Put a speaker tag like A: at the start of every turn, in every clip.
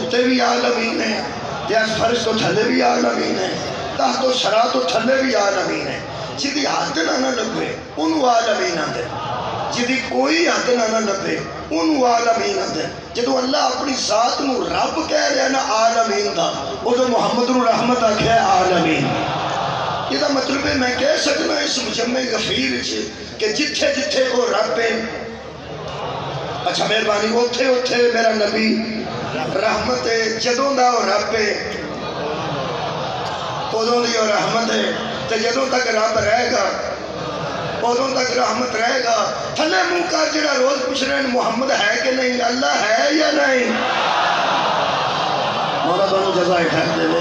A: اتنے بھی عالمین ہے، فرش تو تھلے بھی عالمین ہے، تحت و شرا تو تھلے بھی عالمین ہے۔ جدی حد نہ لگے انہوں عالمین آدھے، جدی کوئی حد نہ لگے انہوں عالمین آدھے۔ جدو اللہ اپنی ذات نو رب کہہ رہا ہے نا عالمین دا، وہ تو محمد نو رحمت آکھیا ہے عالمین۔ یہ دا مطلب ہے میں کہہ سکنا اس مجمع غفیر کہ جتھے جتھے وہ رب ہے، اچھا مہربانی اوتھے اوتھے میرا نبی رحمت ہے، جدوں دا وہ رب ہے ادوں دی وہ رحمت ہے، تے جدوں تک رب رہے گا ادوں تک رحمت رہے گا۔ تھلے منہ کر جڑا روز پوچھ رہے ہیں محمد ہے کہ نہیں، اللہ ہے یا نہیں؟ مولا دونوں جزائے خیر دے لے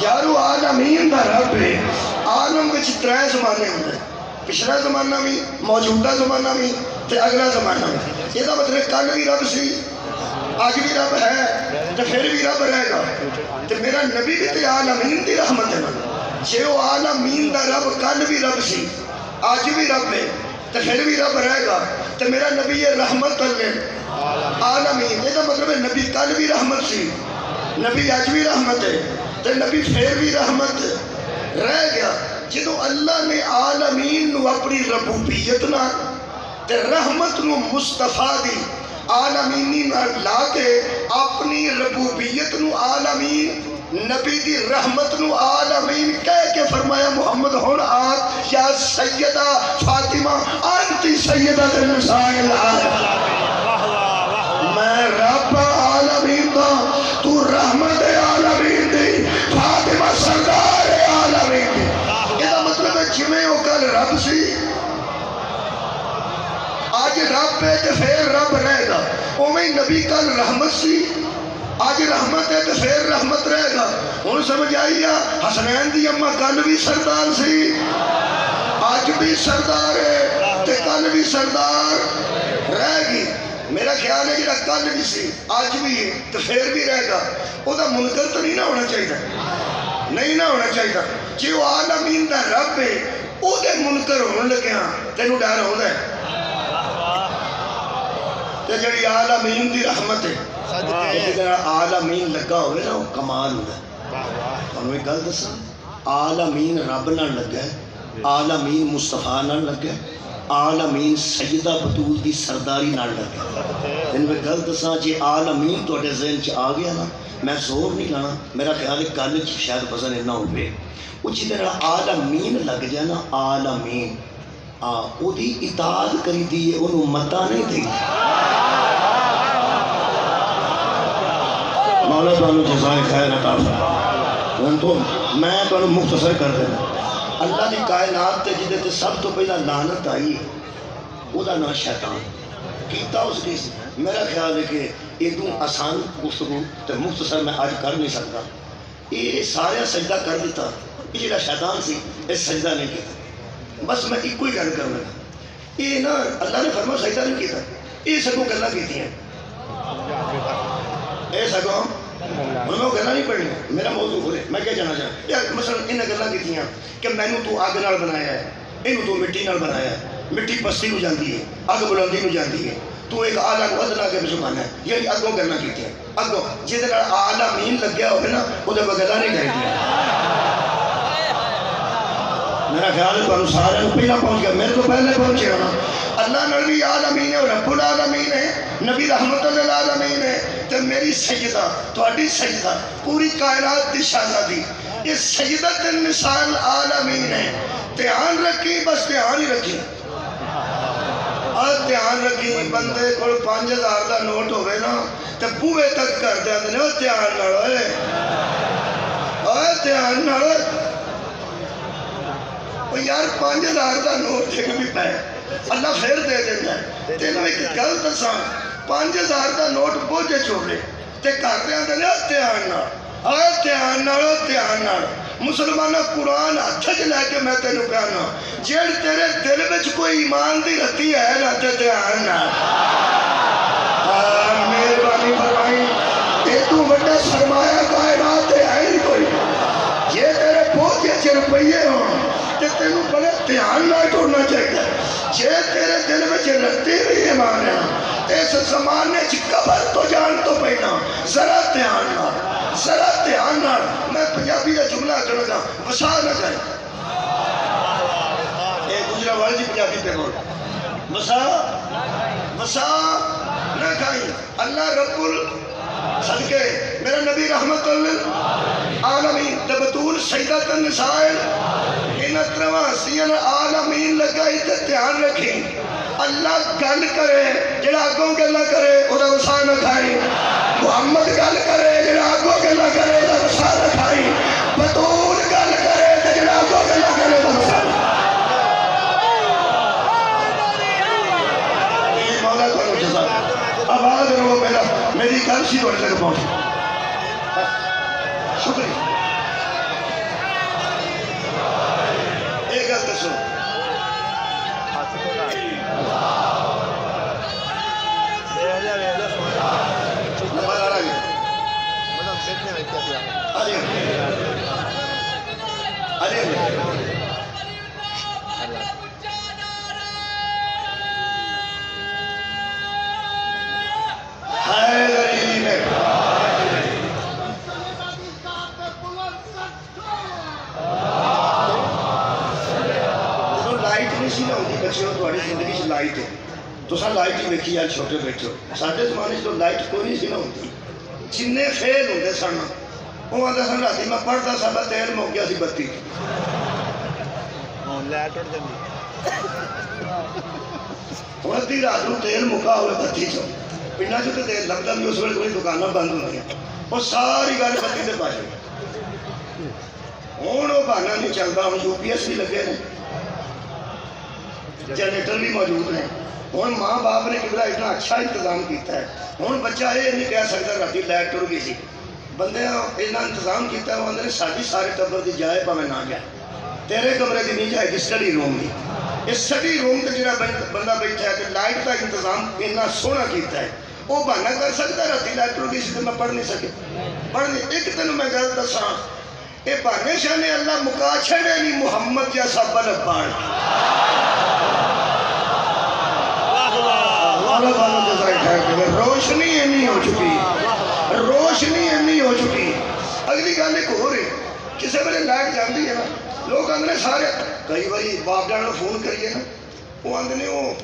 A: یارو عالمین دا رب ہے۔ عالم وچ ترے زمانے ہوندے، پچھلا زمانہ بھی، موجودہ زمانہ بھی تے اگلا زمانہ بھی۔ یہ دا مطلب کل بھی رب سی، آج بھی رب ہے تے پھر بھی رب رہے گا۔ تے میرا نبی بھی تے عالمین دی رحمت ہے نا، جے وہ عالمین دا رب کل بھی رب سی، آج بھی رب ہے تے پھر بھی رب رہے گا، تے میرا نبی یہ رحمت عالمین۔ یہ دا مطلب ہے نبی کل بھی رحمت سی، نبی آج بھی رحمت ہے تے نبی پھر بھی رحمت رہ گیا۔ جدو اللہ نے عالمین نو اپنی ربوبیت نہ تے رحمت نو مصطفیٰ دی عالمینی نہ لا کے اپنی ربوبیت نو عالمین، نبی دی رحمت نو عالمین کہہ کے فرمایا محمد ہون آت یا سیدہ فاطمہ انتی سیدہ النساء العالمین۔ میں رب عالمین دا، تو رحمت عالمین دی، فاطمہ سردار عالمین دی۔ یہ دا مطلب ہے جمیں وہ کل رب سی، آج رب ہے تو پھر رب رہے گا۔ اوہیں نبی کل رحمت سی، آج رحمت ہے تو پھر رحمت رہے گا۔ ہن سمجھ آئی حسنین دی اماں کل بھی سردار سی، آج بھی سردار ہے تے کل بھی سردار رہے گی۔ میرا خیال ہے جڑا کل بھی سی آج بھی ہے تو پھر بھی رہے گا، وہ دا منکر تو نہیں نہ ہونا چاہیے، نہیں نہ ہونا چاہیے۔ جی وہ عالمین دا رب ہے وہ دے منکر ہونے لگے ہاں تینوں ڈر ہوتا ہے۔ تے جڑی عالمین دی رحمت ہے، جڑا عالمین لگا ہوئے نا وہ کمال ہوتا ہے۔ ہمیں ایک گل دساں، عالمین رب نہ لگا ہے، عالمین مصطفیٰ نہ لگا ہے، عالمین سیدہ بطول دی سرداری نہ لگا ہے۔ ان میں گل دساں جی عالمین تو اٹھے ذہن چ آ گیا نا، میں زور نہیں لانا، میرا خیال ہے کل شاید وزن اتنا ہوئے وہ جدھر عالمین لگ جائے نا، عالمین او دی اطاعت کری دیئے انہوں متا نہیں دی۔ مولا تانوں جزائے خیر عطا فرمائے۔ میں تانوں مختصر کر دینا، اللہ دی کائنات تے جدے تے سب تو پہلا لعنت آئی او دا نام شیطان کیتا اس کی۔ میرا خیال ہے کہ ادوں آسان گفتگو تے مختصر میں آج کر نہیں سکتا۔ یہ سارے سجدہ کر دیتا، یہ جڑا شیطان سی یہ سجدہ نہیں کیتا۔ بس میں ایک ہی گل کروں گا، یہ نا اللہ نے فرمایا سجدہ نہیں کیتا، یہ سگوں گلاں کیتی ہیں، یہ سگوں میں گلاں نہیں پڑھنی، میرا موضوع کھولے میں کیا جانا چاہتا یار مثلا انہیں گلاں کیتی ہیں کہ مینوں تو اگ نال بنایا ہے، اینوں تو مٹی نال بنایا ہے، مٹی پستی نو جاندی ہے، اگ بلندی نو جاندی ہے، تو ایک آلہ کو ادنا کے مسلمان ہے، یعنی اگوں گلاں کیتی ہیں۔ اگوں جہدے نال عالمین لگیا ہوئے نا وہ دے گلاں نہیں کہتی۔ میرا خیال ہے تو سارے پہلا پہنچ گیا، میرے تو پہلے پہنچے ہونا۔ اللہ نبی عالمین ہے، رب العالمین ہے، نبی رحمت للعالمین ہے، تو میری سجدہ تہاڈی سجدہ پوری کائنات دی شہزادی یہ سجدت النساء العالمین ہے۔ دھیان رکھی، بس دھیان ہی رکھی، اور دھیان رکھی بندے کو 5000 دا نوٹ ہوئے نا تو بوئے تک کر دیا نے وہ دھیان نہ ہوئے، اور دھیان نہ ہوئے یار 5000 دا نوٹ ایک بھی پائے اللہ پھر دے دینا ہے۔ تینوں ایک گل دساں، 5000 دا نوٹ بوجھے چھوڑے تے کر دیا نے دھیان نہ، اور دھیان نہ دھیان نہ مسلمانہ قرآن ہاتھ چ لے کے میں تینوں کہنا جیڑ تیرے دل وچ کوئی ایمان دی رتی ہے نا تے دھیان نہ مہربانی فرمائی، اے تو بڑا سرمایہ کائنات ہے ہی کوئی، یہ تیرے پوچھے چ روپیے ہوں تے تینوں بڑے دھیان نہ ٹوڑنا چاہیے، جے تیرے دل وچ رتی بھی ایمان ہے اس زمانے قبر تو جان تو پہنا ذرا دھیان نال میں پنجابی کا جملہ کرنا گا وسا نہ جائے گجرا والی جی پنجابی پہ بول وسا نہ کھائیں اللہ رب صدقے میرا نبی رحمت العالمین تبتول سیدت النساء ان ترواں سین عالمین لگائی تے دھیان رکھیں اللہ گل کرے جڑا اگوں گلا کرے او دا وسا نہ کھائیں محمد گل کرے جڑا اگوں گلا کرے او دا وسا نہ کھائیں بتول گل کرے تے جڑا اگوں گلا کرے او دا وسا نہ مولا کو جزا آواز رو میری گل سی تھوڑے تک پہنچ شکریہ ایک گل دسو نمبر آ رہا ہے زندگی سے لائٹ ہے تو لائٹ ہی دیکھی آج چھوٹے بیٹھے سارے زمانے تو لائٹ کوئی نہیں سی نہ ہوتی جن فیل ہوتے سن وہ آتا سن رات میں پڑھتا سا تیل مک گیا سی بتی ہوں ادھی رات کو تیل مکا ہوئے بتی چ پنڈا چ تو تیل لگتا بھی اس ویلے کوئی دکانیں بند ہوئی وہ ساری گل بتی سے پاس ہوں وہ بہانا نہیں چلتا ہوں یو پی ایس بھی لگے ہیں جنریٹر بھی موجود ہیں ہوں ماں باپ نے کبھی اتنا اچھا انتظام کیتا ہے ہوں بچہ یہ نہیں کہہ سکتا رات لائٹ ٹر گئی سی بندے اتنا انتظام کیتا ہے وہ آدھے ساری سارے ٹبر کی جائے پہ نہ جائے تیرے کمرے کی نہیں جائے گی اسٹڈی روم کی اس اسٹڈی روم کا جڑا بندہ بیٹھا ہے کہ لائٹ کا انتظام اتنا سونا کیتا ہے وہ بہانا کر سکتا رات لائٹ ٹر گئی سی تو میں پڑھ نہیں سکے پڑھ نہیں ایک تین میں گل دساں یہ بہانے شانے اللہ مکا چھڑے نہیں محمد جیسا بلب بان روشنی اینی ہو چکی اگلی گل ایک ہو رہی کسی ویلے لائٹ جاتی ہے نا لوگ آدھے سارے کئی بار باپ جان فون کریے نا وہ آدھے وہ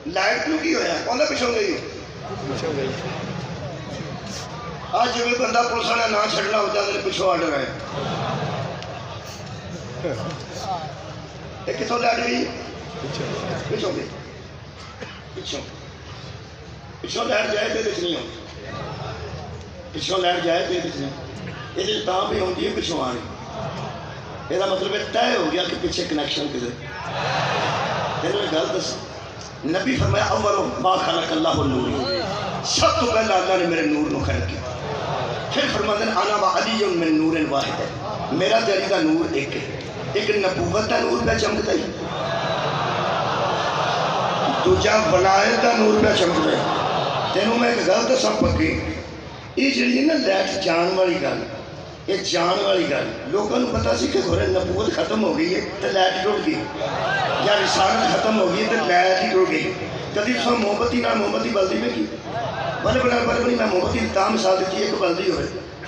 A: لائٹ نو کی ہوا آدھا پچھوں گئی آج جی بندہ پولیس والا نہ چڑھنا ہوتا ہے پچھوں آڈر ہے کتوں لائٹ گئی پچھوں گئی پچھوں لائٹ جائے تو کچھ نہیں ہوتی پچھوں لائٹ جائے تو کچھ نہیں یہ تاں بھی ہوتی ہے پچھوں آنی یہ مطلب طے ہو گیا کہ پیچھے کنیکشن کدھر تینوں ایک گل دس نبی فرمایا اول ما خلق اللہ النور سب تو پہلا اللہ نے میرے نور کو خلق کیا پھر فرماتے ہیں انا وعلی من نور واحد میرا تیری کا نور ایک ہے ایک نبوت کا نور پہ چمکتا ہے دوجا ولایت کا نور پہ چمکتا ہے تینوں میں ایک گل دساں پکی یہ جڑی نا لائٹ جان والی گل یہ جان والی گل لوگوں کو پتا سی کہ گھر نبوت ختم ہو گئی ہے تو لائٹ ٹوٹ گئی یا رسالت ختم ہو گئی ہے تو لائٹ ہی ٹوٹ گئی کدی تو محبتی نہ محبتی بلدی میں کی بڑے بڑے میں محبتی تا مثال دیتی ہے ایک بلدی ہوئے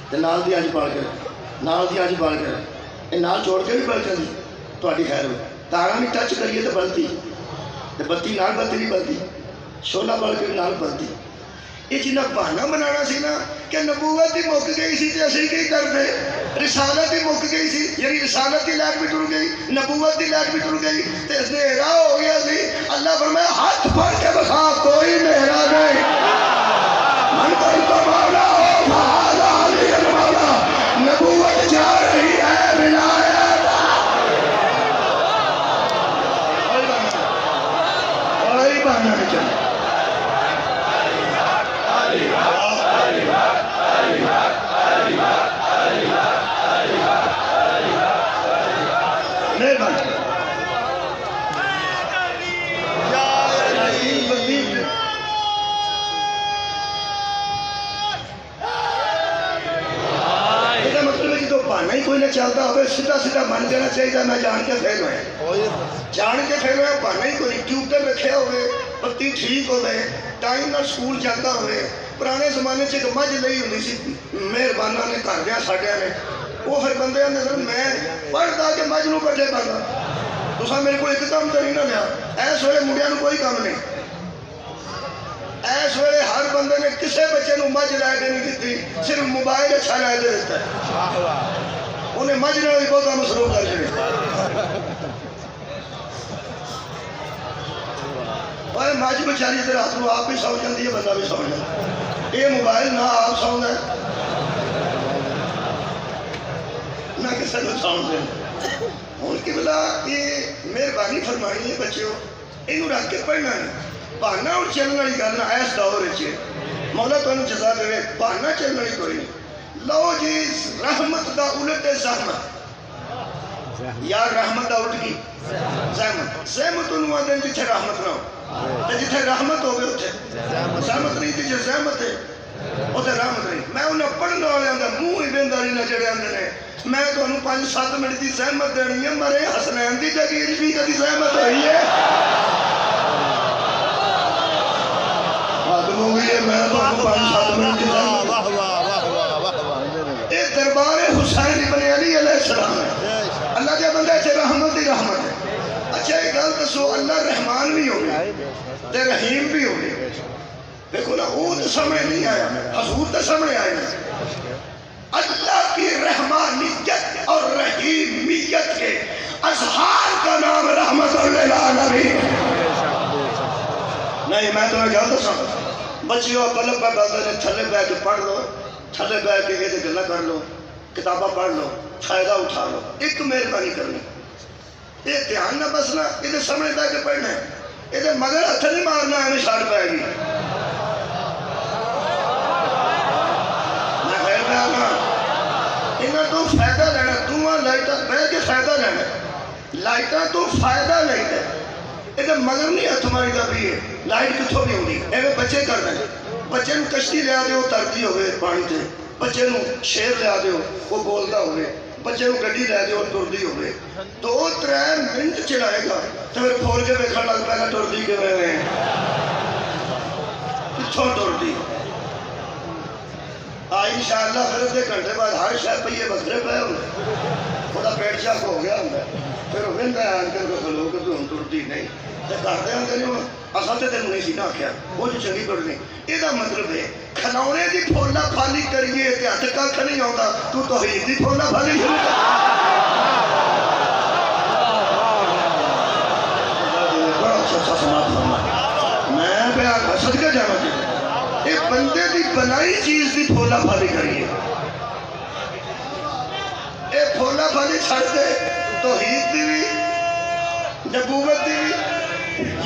A: تو نال دی آج پال کر نال دی آج پال کر یہ نال چھوڑ کے بھی بل جاتی تاری خیر ہوئے تارا بھی ٹچ کریے تو بلتی تو بتی نال بلتی بھی بلتی شولہ بل کے نال بلتی یہ جنہ بہانا بنانا سی نا کہ نبوت ہی مک گئی سی تو اسی کی کرتے رسالت ہی مک گئی سی یعنی رسالت کی لائٹ بھی ٹر گئی نبوت کی لائٹ بھی ٹر گئی تو اس نے ہیرا ہو گیا سی اللہ فرمایا ہاتھ پھڑ کے بخا کوئی میرا نہیں من کر تو مولا ہو فہذا علی المولا نبوت جا رہی ہے ولایت کوئی بہانا نہیں چلے نہیں کوئی نہ چلتا ہوئے سیدھا سیدھا من جانا چاہیے میں جان کے فیل ہویا جان کے فیل ہویا بہانا ہی کوئی ٹیوب تے رکھے ہوئے پتی ٹھیک ہوئے ٹائم نال سکول جاتا ہوئے پرانے زمانے چ ایک مجھ لئی ہوندی سی مہربانہ نے گھر دیاں ساڈیاں نے وہ پھر بندے آندے سن میں پڑھدا کہ مجھ نوں پٹھے پانا تساں میرے کو ایک کام تو نہیں نہ لیا اس ویلے منڈیاں نوں کوئی کام نہیں اس ویلے ہر بندے نے کسے بچے نوں مجھ لے کے نہیں دتی صرف موبائل اچھا لے کے دیتا ہے انہیں مجھ نال بھی بہت مصروف کر چھڑے اور مجھ بچاری تے رات نوں آپ بھی سو جاندی ہے بندہ بھی سو جاندا یہ موبائل نہ آپ سوندا ہے نہ کسی کو ساؤں دے ہوں قبلہ یہ مہربانی فرمانی ہے بچوں یہ رکھ کے پڑھنا نہیں بہانا اور چلنے والی گل نہ اس دور مولا تمہیں جزا دے بہانا چلنے والی کوئی نہیں لو جی رحمت دا الٹ زحمت یا رحمت دا الٹ کی زحمت زحمت انہوں آدھے جتھے رحمت نہ ہو جتھے رحمت ہوگی اتھے زحمت نہیں تھی جو زحمت ہے اتھے رحمت نہیں میں انہیں پڑھنے والے آندھا منہ ہی بینداری نہ جڑے آندھے نے میں تو انہوں 5-7 منٹ دی زحمت دینی ہے مرے حسنین دی جگیر بھی کدی زحمت ہوئی ہے آدم ہوئی ہے میں تو انہوں 5-7 منٹ دی زحمت ایک دربار حسین ابن علی علیہ السلام ہے اللہ کے بندے چھے رحمت ہی رحمت ہے اچھا ایک گل دسو اللہ رحمان بھی ہوگی تے رحیم بھی ہوگی دیکھو نا وہ تو سامنے نہیں آیا حضور تو سامنے آئے اللہ کی رحمانیت اور رحیمیت کے اظہار کا نام رحمت للعالمین نہیں میں تمہیں کیا دساں بچیوں پلک پہ بندے نے تھلے بیٹھ کے پڑھ لو تھلے بیٹھ کے یہ گلا کر لو کتاباں پڑھ لو فائدہ اٹھا لو ایک مہربانی کرنی یہ دھیان نہ بسنا یہ سامنے بیٹھ کے پڑھنا ہے یہ مگر ہتھ نہیں مارنا ہمیں شاڑ پائے گی میں خیر میں آنا انہاں تو فائدہ لینا دعا لائٹاں بیٹھ کے فائدہ لینا لائٹاں تو فائدہ لینا یہ مگر نہیں ہتھ ماری دا بھی ہے لائٹ کتھوں بھی ہوگی ایویں بچے کر دیں بچے نوں کشتی لیا دیو ترتی ہوئے پانی تے بچے نوں شیر لیا دیو وہ بولتا ہوئے بچے نوں گڈی لے دیو ٹردی ہوئے 2-3 منٹ چلائے گا تو پھر کھول کے دیکھن لگ پائے گا ٹردی کے میں کتھوں ٹردی انشاءاللہ پھر ادھے گھنٹے بعد ہر شاید پہ یہ بکرے پہ ہوئے خدا پیٹ چاک ہو گیا ہوں پھر وہ وندہ ہے انکل کو کھلو کہ تو ہم ٹردی نہیں تے کرتے ہیں کہ نہیں اساں تے تینوں نہیں سی نہ آکھیا وہ جو چنگی پڑھنی یہ مطلب ہے کھلونے دی پھولا پھالی کریے تے ہتھ کھ نہیں آتا تو توحید دی پھولا پھالی شروع کر بڑا اچھا سماعت فرمایا میں پہ آگا صدقہ جانا چاہیے ایک بندے دی بنائی چیز دی پھولا پھالی کریے اے پھولا پھالی چھڑ دے توحید دی بھی نبوت دی بھی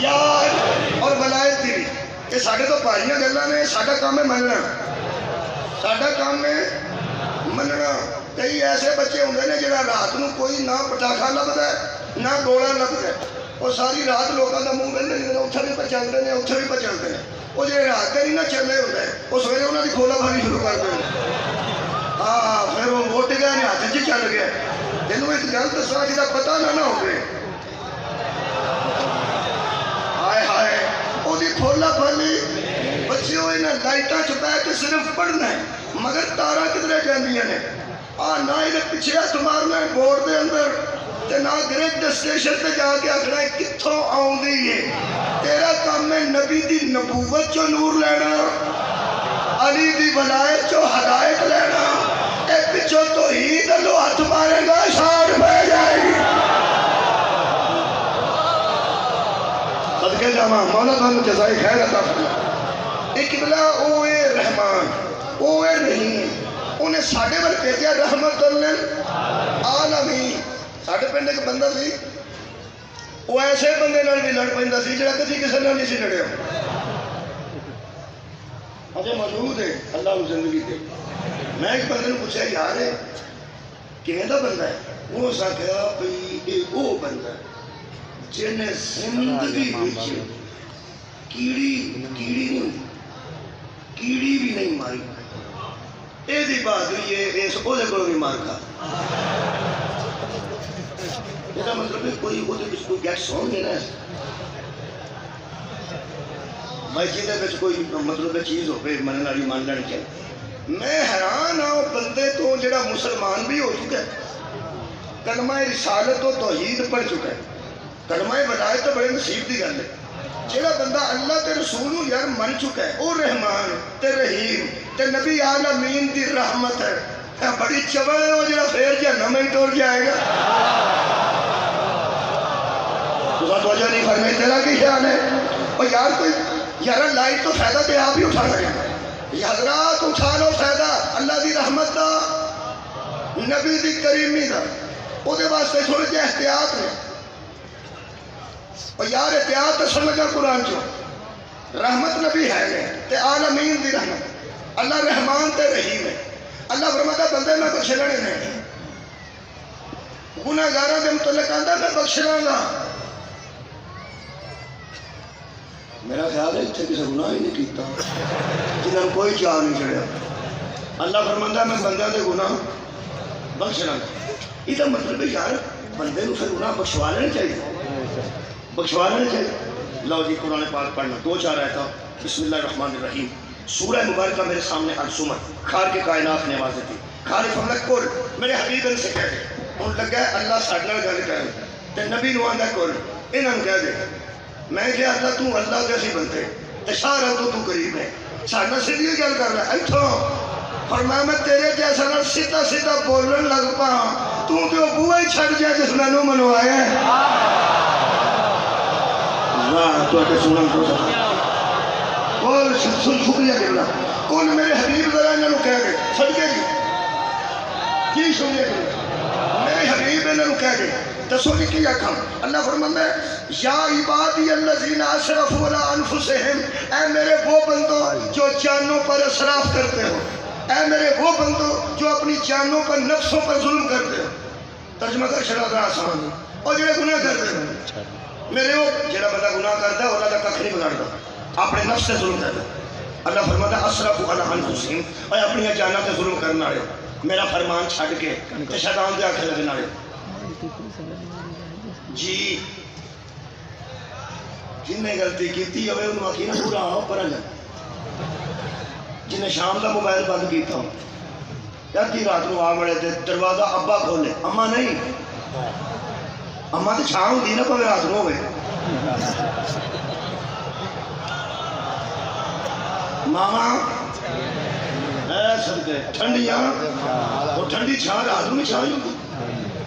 A: یاد اور ولایت دی بھی یہ ساڑھے تو پاریاں گلہ نے ساڑھا کام ہے مننا ساڑھا کام ہے مننا کئی ایسے بچے ہوندے نے جنہاں رات نو کوئی نہ پٹاخا لبدا ہے نہ گولا لبدا ہے اور ساری رات لوگوں کا منہ وہندے نہیں اتھے بھی پچلدے نے اتھے بھی پچلدے نے وہ جو رات کے نہیں نہ چلے ہوندے وہ سویرے انہاں دی کھولا بھاری شروع کر دے ہاں پھر وہ موٹ گیا نے ہاتھ چ چل گیا تینوں ایک گل دساں جہاں پتہ نہ ہوئے ہائے ہائے وہ پھولا پھلی بچے ہوئے نہ لائٹاں چ بیٹھ کے صرف پڑھنا ہے مگر تارا کدھرے جاندیاں نے نہ یہ پیچھے ہاتھ مارنا ہے بورڈ دے اندر تے نہ گریٹ اسٹیشن تے جا کے آخنا ہے کتھوں آؤندی ہے تیرا کام ہے نبی دی نبوت چو نور لینا علی دی ولایت چو ہدایت لینا اے پچھو توحید اللہ ہاتھ مارے گا شاڑ پہ جائے گی صدقے جامع مولا تعالیٰ جزائی خیر عطا فرمائے ایک قبلہ اوے رحمان اوے رحیم انہیں ساڑھے بل کہتے رحمت للعالمین ساڑھے پنڈ ایک بندہ سی وہ ایسے بندے نال بھی لڑ پیندا سی جڑا کدی کسے نال نہیں سی لڑیا اجے موجود ہے اللہ کو زندگی دے میں ایک بندے نے پوچھا یار ہے کیویں دا بندہ ہے وہ سا کہا بھئی یہ وہ بندہ ہے جن زندگی وچ کیڑی بھی نہیں ماری اے دی بہادری ہے اس او دے کول بھی مار کھا یہ مطلب ہے کوئی وہ کوئی گیٹ سونگ ہے نا میں جہد کوئی مطلب چیز ہوے من والی مان لینی چاہیے. میں حیران ہاں بندے تو جڑا مسلمان بھی ہو چکا ہے، کلمہ رسالت و توحید پڑھ چکا ہے، کلمہ ولایت تو بڑے نصیب کی گل ہے. جڑا بندہ اللہ تے رسول نو یار من چکا ہے، وہ رحمان تے رحیم تے نبی عالمین دی رحمت ہے. بڑی چبل ہے وہ جڑا پھر جہنم میں ٹر جائے گا. توجہ نہیں فرمائی. تیرا کی خیال ہے؟ اور یار کوئی یار لائٹ تو فائدہ تے آپ ہی اٹھا لگے. حضرات اٹھا لو فائدہ اللہ دی رحمت دا، نبی دی کریمی دا. وہ دے واسطے تھوڑے جہے احتیاط نے. اور یار احتیاط تو سمجھ لگا قرآن چو رحمت نبی ہے نے تے عالمین دی رحمت. اللہ رحمان تے رحیم ہے. اللہ فرماتا بندے میں بخش لینے نے، گناہ گاراں دے متعلق آندا میں بخش لاں گا. میرا خیال ہے اتنے کسی گناہ ہی نہیں کیتا جنہوں کوئی چاہ نہیں چڑھیا. اللہ فرماتا میں بندے دے گناہ بخش لاں گا. یہ مطلب ہے یار بندے نو پھر گناہ بخشوا لینے چاہیے، بخشوا لینے چاہیے. لو جی قرآن پاک پڑھنا 2-4 آیتاں. بسم اللہ الرحمن الرحیم. سورہ مبارکہ میرے سامنے الزمر، خار کے کائنات نے آوازیں دی. خار فملک کل میرے حبیب ان سے کہہ دے. ان لگا ہے اللہ ساڈے نال گل کر تے نبی نو آندا کل انہاں نوں کہہ دے. میں کہ اللہ تو اللہ دے سی بندے تے شاہ تو قریب ہے، ساڈا سیدھی گل کر رہا ایتھوں. فرمایا میں تیرے جیسا نال سیدھا سیدھا بولن لگ پا، تو تے بوئے ہی چھڈ جائے جس مینوں منوایا ہے. واہ تو سنن تو اور شکریہ کرنا. کون میرے حبیب ذرا انہوں کہہ گئے صدقے کی سنیے میرے حبیب انہوں کہہ گئے دسو جی کی آکھاں. اللہ فرماتا ہے یا عبادی الذین اسرفوا علی انفسہم، اے میرے وہ بندوں جو جانوں پر اسراف کرتے ہو، اے میرے وہ بندوں جو اپنی جانوں پر نفسوں پر ظلم کرتے ہو. ترجمہ کر شرح آسان. اور جڑے گناہ کرتے ہو میرے وہ جڑا بندہ گناہ کرتا ہے اللہ کا ککھ نہیں بگاڑتا، اپنے نفس سے ظلم کرتا. اللہ فرماتا ہے اسرفوا علی انفسہم، اور اپنی جانوں تے ظلم کرنے والے میرا فرمان چھڈ کے تے شیطان دے آکھے لگنے والے. جی جن نے غلطی کیتی ہوئے انہوں آکھی نا پورا آؤ پر جا. جن نے شام کا موبائل بند کیتا ہو یا کی رات کو آ بڑے تھے دروازہ ابا کھولے، اما نہیں، اما تو چھاں ہوتی نا پہ رات کو ہوئے. ماما صدقے ٹھنڈیاں وہ ٹھنڈی چھاں رات کو بھی چھاں ہی ہوتی.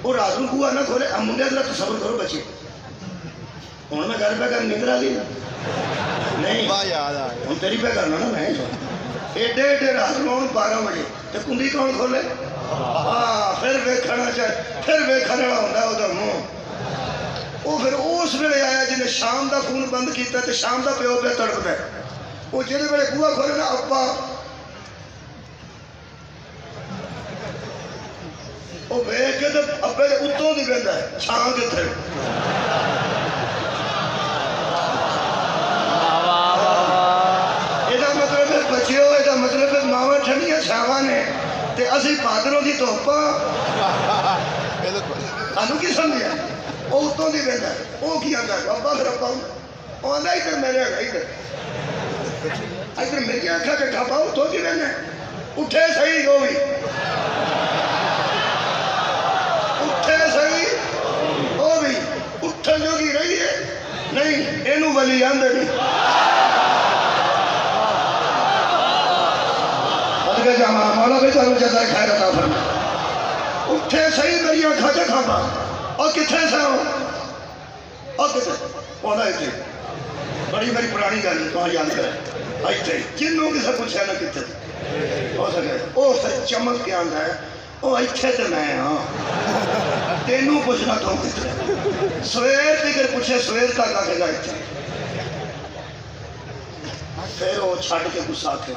A: وہ رات کو بوا نہ کھولے. اب منڈے ذرا تصور کرو بچے ہوں میں گھر پہ کر نیندر آ گئی نہیں ہوں تیری پہ کرنا نا. میں ایڈے ایڈے رات کو 12 بجے تو کنڈی کون کھولے؟ ہاں پھر ویکھنا چاہے پھر ویکھنے والا ہوتا ہے وہ منہ. وہ پھر اس ویلے آیا جنہیں شام کا فون بند کیتا تو شام کا پیو پہ تڑپتا ہے. وہ جہاں ویلے بوا کھولے نا ابا وہ ویک کے تو ابے کے اتوں نہیں رہتا ہے چھان کتنے. یہ مطلب بچے ہو، یہ مطلب ماوا ٹھنڈیاں چھاواں نے تے اسی بادروں کی دھوپاں سانوں کی سمجھا. وہ اتوں نہیں رہتا ہے. وہ کی آتا ہے ابا پھر ابا وہ آتا ادھر میرے ادھر ادھر میری آنکھا کے ٹھاپا اتوں کی رہنا ہے. اٹھے صحیح وہ بھی اٹھے صحیح وہ بھی اٹھن جو کی رہی ہے نہیں اینو ولی آندے نہیں. صدقے جاواں مولا بھی تانوں جزائے خیر عطا فرمائے. اٹھے صحیح میری آنکھا کے ٹھاپا اور کتنے سے ہو اور کتنے پودا اتنے بڑی بڑی پرانی گل ہے تو یاد کریں اتنے جنوں کسے پوچھا نہ کتنے ہو سکے وہ پھر چمک کے آندا ہے وہ اتنے تو میں ہاں تینوں پوچھنا تو کتنے. سویر تک پوچھے سویر تک آ کے گا اتنے. پھر وہ چھڈ کے غصہ آ کے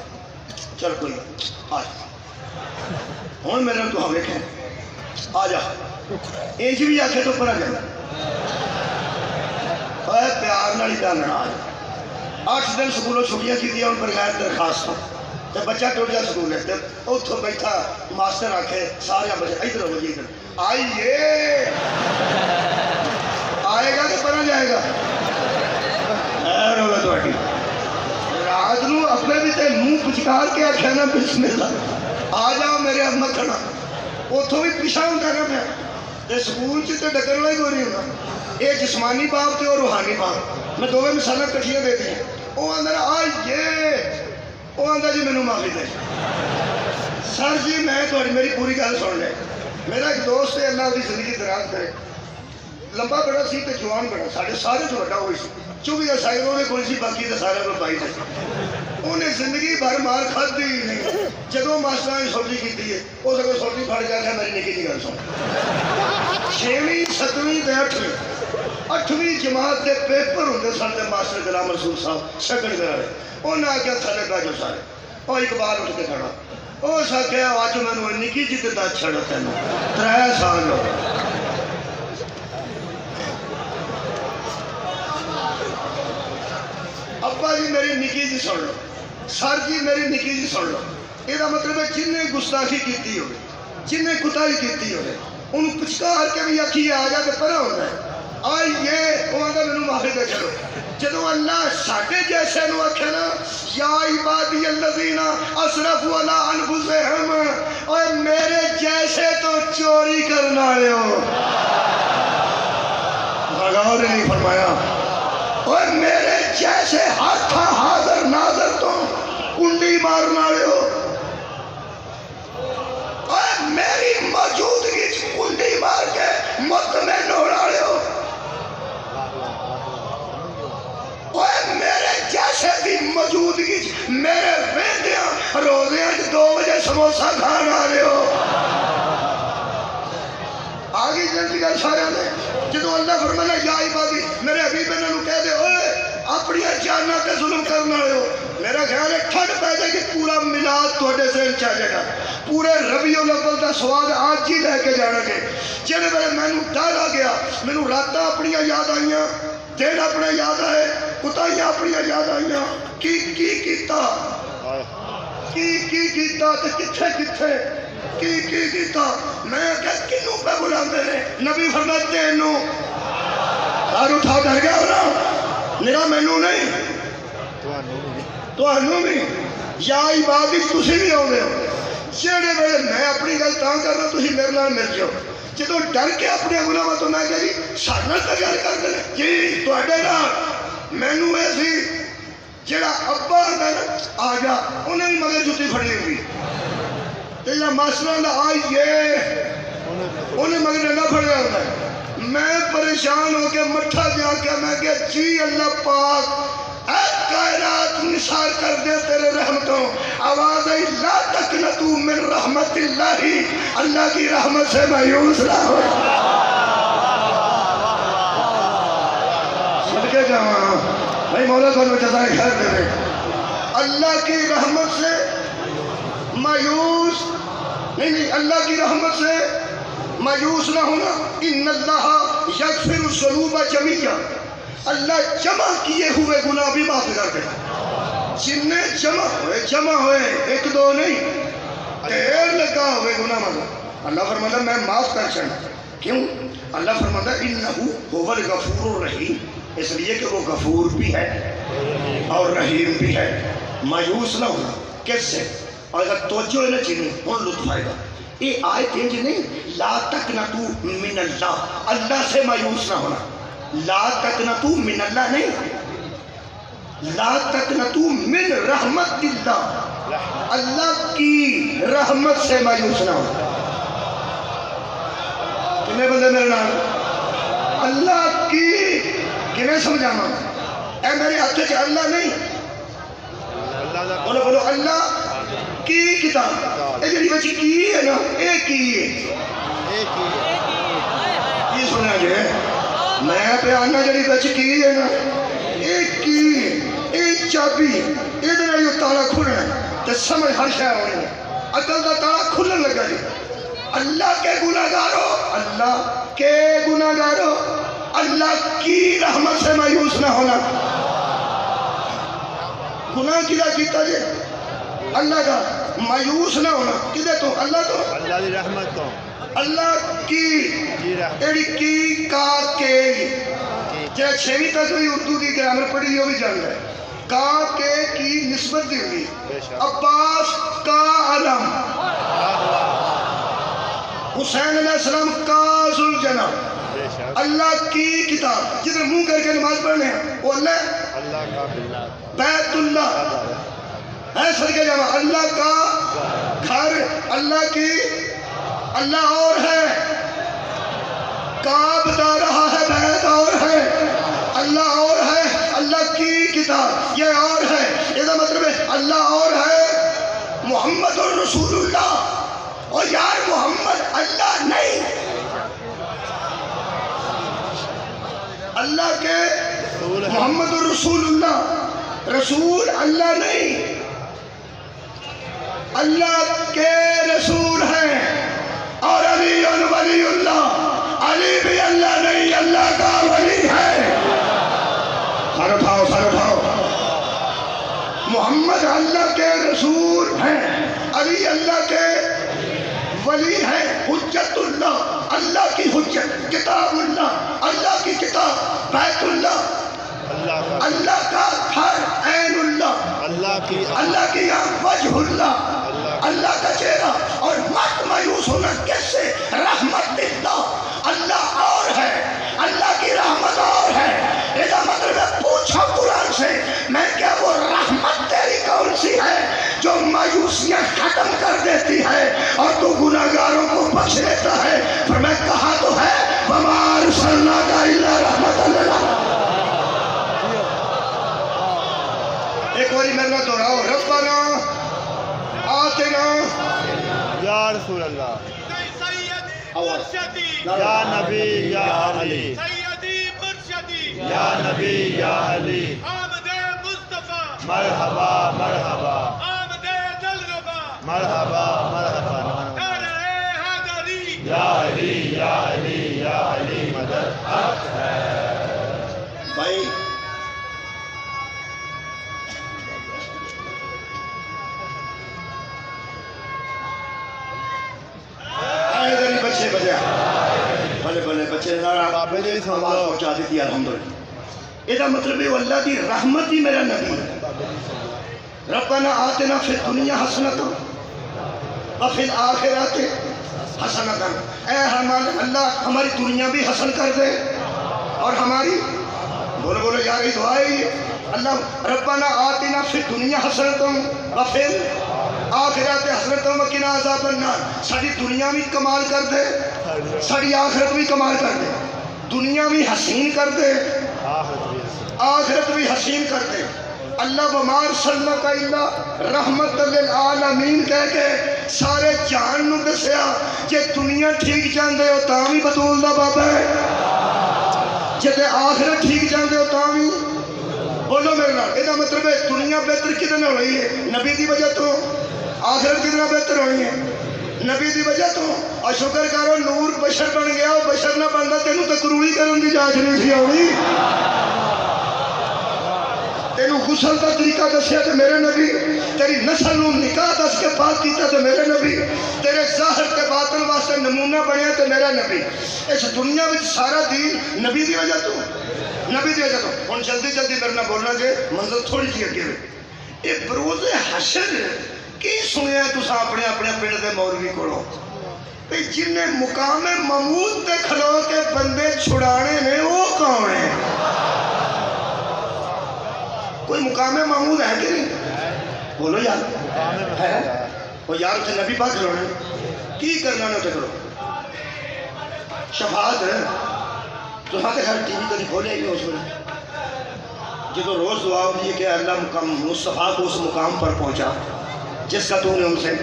A: چل کوئی آ ہوں میرے تو ہم ویکھیں آ جا انج بھی آکھے تو پر آ جائے پیار نال ہی ڈالنا. آج 8 دن سکولوں چھٹیاں کی ان پر غیر درخواست تو بچہ ٹر جا سکول ہے اتوں بیٹھا ماسٹر آکھے سارے بچے ادھر ہو جی ادھر آئیے آئے گا کہ پڑھا جائے گا. خیر ہوگا تھوڑی رات نو اپنے بھی تے منہ پچکار کے آخیا نا بسم اللہ آ جاؤ میرے اب مکھنا اتوں بھی پیچھا ہوتا نا میں تے سکول چ تے ڈکن والا ہی کوئی نہیں ہوتا یہ جسمانی باپ تے اور روحانی باپ میں دونوں مثالیں کٹھیاں دے دی وہ آدھا آ یہ وہ آدھا جی مینوں معافی دے سر جی میں تھوڑی میری پوری گل سن لے میرا ایک دوست ہے اللہ کی زندگی دراز کرے لمبا بڑا سی تے جوان بڑا سارے سارے تو بڑا ہوئی سی 24 سال وہ کوئی سی باقی تو سارے کو پائی تھے انہیں زندگی بھر مار کھدی ہی نہیں جدو ماسٹر نے سوچی کی ہے وہ سب سوچی پڑ گیا تھا میری نکی جی گل سن 6ویں 7ویں تے 8ویں جماعت کے پیپر ہوتے سن تے ماسٹر غلام رسول صاحب شکل کرا رہے انہیں آخیا تھلے پہ جو سارے وہ اقبال اٹھ کے کھڑا وہ سکیا اج مینو نکی جی کے دس چھڑ تین 3 سال ہو گئے ابا جی میری نکی جی سن لو سر جی میری نکی جی سن لو یہ مطلب ہے جن نے گستاخی کی ہوگی جن نے کتائی کی ہوگی ان پچکار کے بھی آخی آ جا کے پرا ہوتا ہے آئیے وہ آتا میرے معافی دے چلو جدو اللہ ساڈے جیسے نو آخیا نا یا عبادی الذین اسرفوا علی انفسہم اور میرے جیسے تو چوری کرنا والے ہو غور نہیں فرمایا اور میرے جیسے ہاتھ حاضر ناظر تو کنڈی مارنا والے ہو اور میری موجودگی کنڈی مار کے مطمئن ہونے والے ہو اور میرے جیسے بھی موجودگی میرے ویندیاں روزیاں 2 بجے سموسا کھانے والے ہو آگے جلدی گل سارے نے جدو اللہ فرمانا یا عبادی میرے حبیب انہوں کہہ دے اوئے اپنی جاناں تے ظلم کرنے والے ہو میرا خیال ہے ٹھنڈ پہ جائے کہ پورا میلاد تھوڑے ذہن چ جائے گا پورے ربیع الاول دا سواد آج ہی لے کے جانا گے جہے ویلے مینوں ڈر آ گیا مینوں راتاں اپنی یاد آئیاں دن اپنے یاد آئے کتائیاں اپنی یاد آئیاں کی کیتا کی کیتا تے کتھے کتھے کی کیتا میں کہ کنوں پہ بلاندے نے نبی فرمایا تینوں ہر اٹھا ڈر گیا ہونا میرا مینوں نہیں تانوں بھی یا عبادی تسی بھی آؤندے ہو جہڑے ویلے میں اپنی گل تاں کرنا تسی میرے نال مل جاؤ جدو ڈر کے اپنے گناہاں تو میں کہ جی سارے نال گل کردے نے جی تواڈے نال مینوں اے سی جڑا ابا آندا نا آ جا انہیں بھی مگر جُتی پھڑی ہوئی تے جڑا ماسٹر دا آئیے انہیں مگر ڈنڈا پھڑیا ہوتا ہے میں پریشان ہو کے مٹھا جا کے میں کہ جی اللہ پاک اے کائنات نثار کر دے تیرے رحمتوں آواز ہے لا تقنطوا من رحمت اللہ اللہ کی رحمت سے مایوس نہ ہو صدقے جاواں بھائی مولا کو جزائے خیر دے دے اللہ کی رحمت سے مایوس نہیں اللہ کی رحمت سے مایوس نہ ہونا ان اللہ یغفر الذنوب جميعا اللہ جمع کیے ہوئے گناہ بھی معاف کر دے جن نے جمع ہوئے 1 2 نہیں ڈھیر لگا ہوئے گناہ مطلب اللہ فرماتا میں معاف کر چاہتا کیوں اللہ فرماتا انہو هو الغفور الرحیم اس لیے کہ وہ غفور بھی ہے اور رحیم بھی ہے مایوس نہ ہونا کس سے اور اگر توجہ نہ چینی ان لطف آئے گا یہ آیت انج نہیں لا تقنطوا من اللہ اللہ سے مایوس نہ ہونا لا تقنطوا من اللہ نہیں لا تقنطوا من رحمت اللہ اللہ کی رحمت سے مایوس نہ ہونا کتنے بندے میرے نام اللہ کی کنے سمجھانا اے میرے ہاتھ سے اللہ نہیں بولو بولو اللہ کی کتاب اے جڑی بچی کی ہے نا اے کی ہے یہ سنا جو ہے میں پہ آنا جڑی بچی کی ہے نا اے کی اے چابی اے دن یہ تالا کھلنا ہے تو سمجھ ہر شے ہونی ہے عقل دا تالا کھلن لگا جی اللہ کے گناہگارو اللہ کے گناہگارو اللہ کی رحمت سے مایوس نہ ہونا گناہ کیا کیتا جی اللہ کا مایوس نہ ہونا کدے تو اللہ تو
B: اللہ دی رحمت تو
A: اللہ کی ایڈی کی کا کے جے 6ویں تک بھی اردو کی گرامر پڑھی وہ بھی جان ہے کا کے کی نسبت دی ہوئی عباس کا علم حسین علیہ السلام کا ذوالجناح اللہ کی کتاب جدھر منہ کر کے نماز پڑھنے ہیں وہ اللہ کا بیت اللہ ہے صدقہ جمع اللہ کا گھر اللہ کی اللہ اور ہے کا بتا رہا ہے بیت اور ہے اللہ اور ہے اللہ کی کتاب یہ اور ہے یہ مطلب ہے اللہ اور ہے محمد الرسول اللہ اور یار محمد اللہ نہیں اللہ کے محمد الرسول اللہ رسول اللہ نہیں اللہ کے رسول ہیں اور علی ولی اللہ علی بھی اللہ نہیں اللہ کا ولی ہے سر اٹھاؤ محمد اللہ کے رسول ہیں علی اللہ کے ولی ہے حجت اللہ اللہ کی حجت کتاب اللہ اللہ کی کتاب بیت اللہ اللہ کا گھر عین اللہ اللہ کی وجہ اللہ اللہ کا چہرہ اور مت مایوس ہونا کیسے رحمت اللہ اللہ اور ہے اللہ کی رحمت اور ہے یہ مطلب ہے پوچھو قرآن سے میں کیا وہ رحمت تیری کون سی ہے جو مایوسیاں ختم کر دیتی ہے اور تو گناہگاروں کو بخش دیتا ہے پر میں کہا تو ہے وَمَا أَرْسَلْنَاكَ إِلَّا رَحْمَةً لِلْعَالَمِينَ ایک باری میں دہراؤ ربنا آتنا
B: یا رسول اللہ یا نبی یا علی
C: سیدی مرشدی
B: یا نبی یا علی
C: آمد مصطفیٰ
B: مرحبا مرحبا
C: آمد دلربا
B: مرحبا مرحبا
C: نعرہ حیدری
B: یا علی یا علی یا علی مدد حق ہے
A: بھائی بچے بھلے بھلے بچے
B: بابے جی سن
A: آواز
B: لو
A: پہنچا دیتی الحمدللہ یہ مطلب ہے اللہ کی رحمت ہی میرا نبی ہے ربنا آتنا فی الدنیا حسنۃ وفی الآخرۃ حسنۃ اے اللہ ہماری دنیا بھی حسن کر دے اور ہماری بولو بولو یار یہ دعا ہے اللہ ربنا آتنا فی الدنیا حسنۃ وفی آخرت حسنۃ وقنا عذاب النار ساری دنیا بھی کمال کر دے ساری آخرت بھی کمال کر دے دنیا بھی حسین کر دے آخرت بھی حسین کر دے اللہ وَمَا أَرْسَلْنَاكَ إِلَّا رَحْمَةً لِلْعَالَمِينَ کہہ کے سارے جہان نو دسیا جے دنیا ٹھیک جاندے ہو تاں بھی بطول دا بابا ہے جے آخرت ٹھیک جاندے ہو تاں بھی بولو میرے نال یہ مطلب ہے دنیا بہتر کدے نال ہوئی ہے نبی دی وجہ تو آخرت کتنا بہتر ہوئی ہے نبی دی وجہ تو اور شکر کرو نور بشر بن گیا بشر نہ بنتا تینوں تو کروڑی کرن دی جاچ نہیں سی آنی تینوں غسل کا طریقہ دسیا تو میرے نبی تیری نسل نو نکاح دس کے بات کیتا تو میرے نبی تیرے ظاہر کے باطن واسطے نمونہ بنیا تو میرا نبی اس دنیا میں سارا دین نبی دی وجہ تو نبی دی وجہ تو ہن جلدی جلدی میرے نہ بولنا جے منزل تھوڑی جی اگے یہ بروز حشر کی سنیا تسا اپنے اپنے پنڈ دے مولوی کولوں جن نے مقام محمود تے کھلو کے بندے چھڑانے نے وہ کون ہے کوئی مقام محمود ہے کہ نہیں بولو یار ہے وہ یار اسے نبی پاک کھلونے کی کرنا نے اسے کرو شفاعت ہے تو ہاتھ خیر ٹی وی تو نہیں کھولے گی اس میں جدو روز دعا ہوتی ہے کہ اللہ مصطفیٰ کو اس مقام پر پہنچا جس کا تو نے ان سے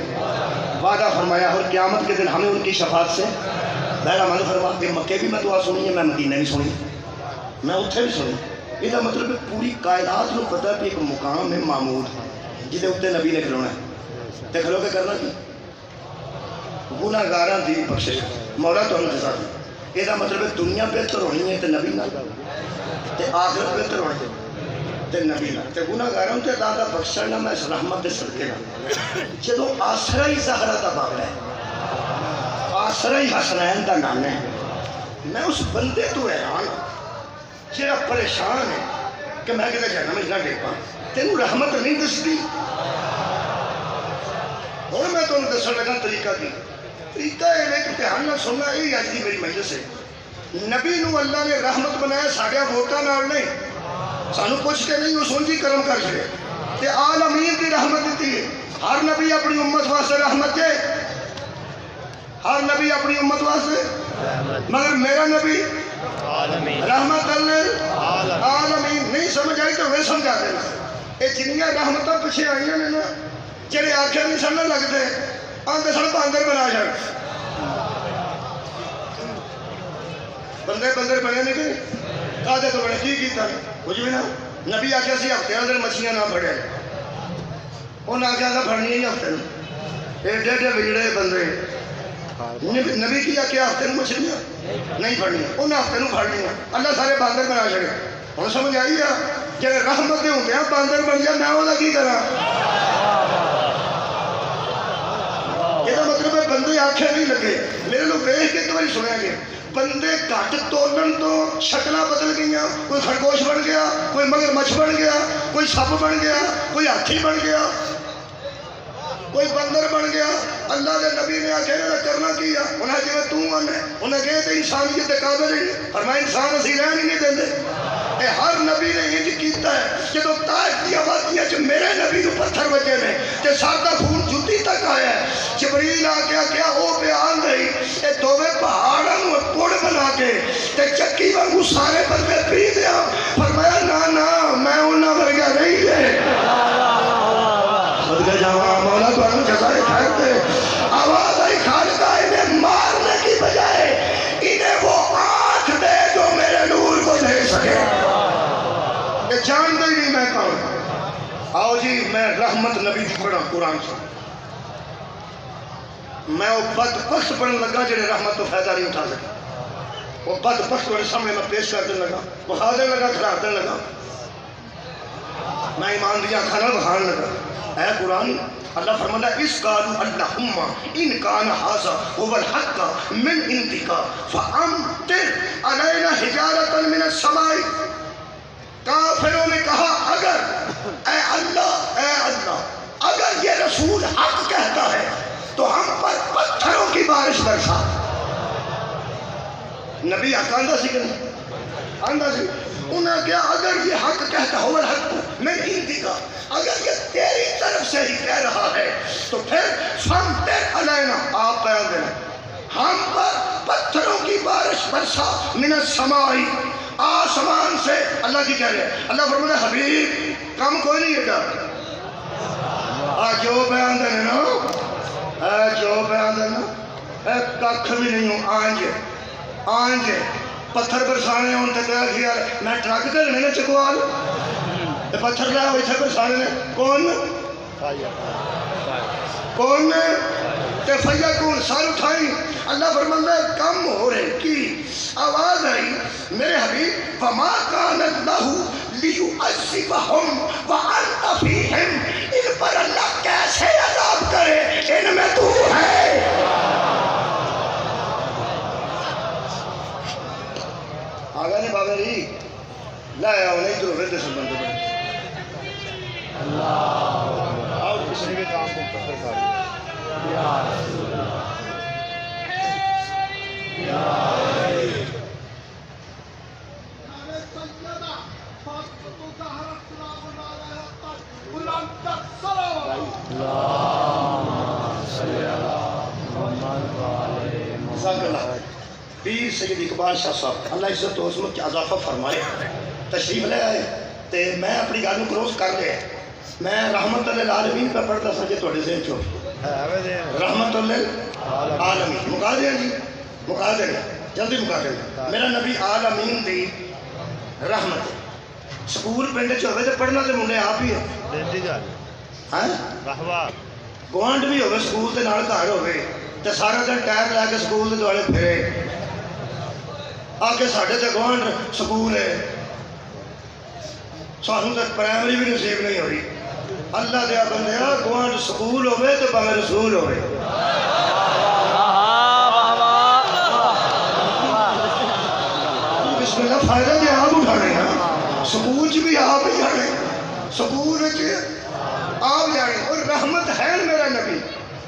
A: وعدہ فرمایا اور قیامت کے دن ہمیں ان کی شفاعت سے بہرا من فرما کہ مکے بھی میں دعا سنی ہے میں مدینہ بھی سنی میں اتھے بھی سنی یہ مطلب ہے پوری کائنات کو پتہ ہے کہ ایک مقام ہے معمود جہاں اتنے نبی نے کھلونا ہے تے کھلو کے کرنا کی گناہگاراں دی بخشش مولا تمہیں دسا دی یہ مطلب ہے دنیا بہتر ہونی ہے تے نبی نہ تے آخرت بہتر ہونی ہے تے نبی نہ تے گناہگاراں تے اللہ دا بخشنا میں اس رحمت دے صدقے نہ جدوں آسرا ہی زہرا دا باغ ہے آسرا ہی حسنین دا نام ہے میں اس بندے تو حیران جہاں پریشان ہے کہ میں کدھر جانا میں نہ ڈگ پا تینوں رحمت نہیں دستی ہوں میں تمہیں دسن لگا طریقہ کی طریقہ یہ ہے کہ دھیان نہ سننا یہ اج کی میری مجلس ہے نبی نو اللہ نے رحمت بنایا ساڈے ووٹاں نال نہیں سانو پوچھ کے نہیں وہ سنجی کرم کر چھڑے تے عالمین کی رحمت دیتی ہے ہر نبی اپنی امت واسطے رحمت ہے ہر نبی اپنی امت واسطے مگر میرا نبی رحمت عالمین نہیں سمجھ آئی تو وہ سمجھا دینا یہ جنیاں رحمتاں پیچھے آئیاں نے نا جڑے آنکھیں نہیں سن لگتے آندے سن باندر بنا جان بندے بندر بنے نے کہ آدھے تو بڑے کی کیتا کچھ بھی نا نبی آخیا سی ہفتے اندر مچھلیاں نہ پڑے انہیں آخیا تھا پڑنی ہی ہفتے میں ایڈے ایڈے بگڑے بندے نبی کی آخیا ہفتے میں مچھلیاں نہیں پڑنی انہیں ہفتے میں پڑنی اللہ سارے باندر بنا چڑے ہوں سمجھ آئی ہے جب رحمت دے ہوتے ہیں باندر بن جائے میں وہ کی کرا یہ مطلب ہے بندے آنکھیں نہیں لگے میرے لوگ دیکھ کے ایک بار سنیا گیا بندے گھٹ تولن تو شکل بدل گئی کوئی خرگوش بن گیا کوئی مگر مچھ بن گیا کوئی سپ بن گیا کوئی ہاتھی بن گیا کوئی بندر بن گیا اللہ کے نبی نے آخر کرنا کیا انہیں جی تو آنا انہیں کہے تو انسانیت کے قابل ہی پر میں انسان اسی رہن ہی نہیں دیں اے ہر نبی نے انج کیتا ہے جدو طائف دی آبادیاں چ میرے نبی کو پتھر بجے نے تے ساڈا خون جُتی تک آیا ہے جبریل آ کے کیا او بیان رہی اے دوویں پہاڑاں نوں پڑ بنا کے تے چکی وانگو سارے بندے پی دیا فرمایا نا میں انہاں ورگا نہیں دے صدقے جاواں مولا تانوں جزائے خیر دے آواز آئی خالقہ انہیں مارنے کی بجائے انہیں وہ آنکھ دے جو میرے نور کو دیکھ سکے جانتے ہی نہیں میں کہوں آؤ جی میں رحمت نبی دی پڑھا قرآن سے میں وہ بدبخت پڑھنے لگا جنہیں رحمت تو فائدہ نہیں اٹھا سکا وہ بدبخت میرے سامنے میں پیش کر دیں لگا بخا دیں لگا کھڑا دیں لگا میں ایمان دیا کھانا بخان لگا اے قرآن اللہ فرماتا ہے اس قالوا اللہم ان کان ھذا هو الحق من عندک فامطر علینا حجارۃ من السماء کافروں نے کہا اگر اے اللہ اگر یہ رسول حق کہتا ہے تو ہم پر پتھروں کی بارش برسا نبی حق آندہ سی کہ نہیں آندہ سی انہیں کیا اگر یہ حق کہتا ہو الحق میں ہندی کا اگر یہ تیری طرف سے ہی کہہ رہا ہے تو پھر فامطر علینا آپ بیان دینا ہم پر پتھروں کی بارش برسا من السماء آسمان سے اللہ کی کہہ رہے ہیں اللہ فرماتا ہے حبیب کم کوئی نہیں ہے کیا جو بیان دینے نا جو بیان دینا ککھ بھی نہیں ہوں آنج پتھر برسانے ہوں تو کہا کہ یار میں ٹرک کرنے نے چکوال پتھر لیا ہوئی تھے برسانے نے کون نے تے فیکون سار اٹھائی اللہ فرماتا ہے کم ہو رہے کی آواز آئی میرے حبیب وما کان اللہ لیعذبہم وانت فیہم ان پر اللہ کیسے عذاب کرے ان میں تو ہے آگا نے بابا ری لائے آؤ نہیں تو رہتے سب بندے بڑھے اللہ آؤ کسی بھی کام کو پتھر کھا یا رسول اللہ سید اقبال شاہ صاحب اللہ عزت و عظمت کی اضافہ فرمائے تشریف لے آئے تے میں اپنی گل کو کروس کر لیا میں رحمت للعالمین پہ پڑھتا سا جی تھوڑے ذہن چو رحمت للعالمین مکا دیا جی مکا دیا جلدی مکا دیا میرا نبی عالمین دی رحمت سکول پنڈ چوے تے پڑھنا تے منڈے آپ ہی ہے گوانڈ بھی ہوئے سکول تے نال گھر ہوئے تے سارا دن ٹائر لے کے سکول دے دوالے پھرے آگے ساڑھے تے گوانڈ سکول ہے سانوں تے پرائمری بھی نصیب نہیں ہو رہی اللہ دیا بندے گوانڈ سکول ہوئے تو باہر رسول ہوئے بسم اللہ فائدہ دے آپ اٹھانے ہیں سکول چ بھی آپ جانے سکول آپ جانے اور رحمت ہے میرا نبی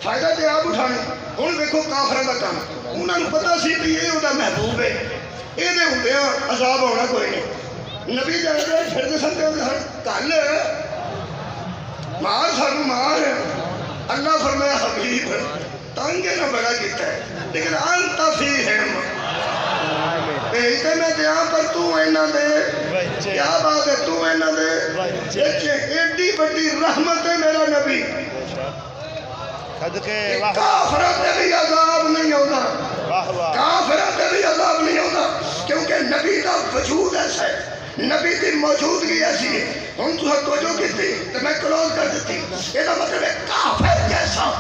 A: فائدہ تے آپ اٹھانے ہوں دیکھو کافراں دا کام انہاں نوں پتہ سی کہ یہ وہ محبوب ہے یہ ہوندیا عذاب ہونا کوئی نہیں نبی جانے پھرتے سن کل مار سانو مار اللہ فرمایا حبیب تنگ نہ بڑا کیتا ہے لیکن انت فیہم بھیج تے میں دیا پر تو اینا دے کیا بات ہے تو اینا دے ایڈی بڑی رحمت ہے میرا نبی کافرات تے بھی عذاب نہیں ہوتا کافرات تے بھی عذاب نہیں ہوتا کیونکہ نبی کا وجود ایسا ہے نبی کی موجودگی ایسی ہے ہم تو توجہ کی تھی تو میں کلوز کر دیتی یہ مطلب ہے کافر جیسا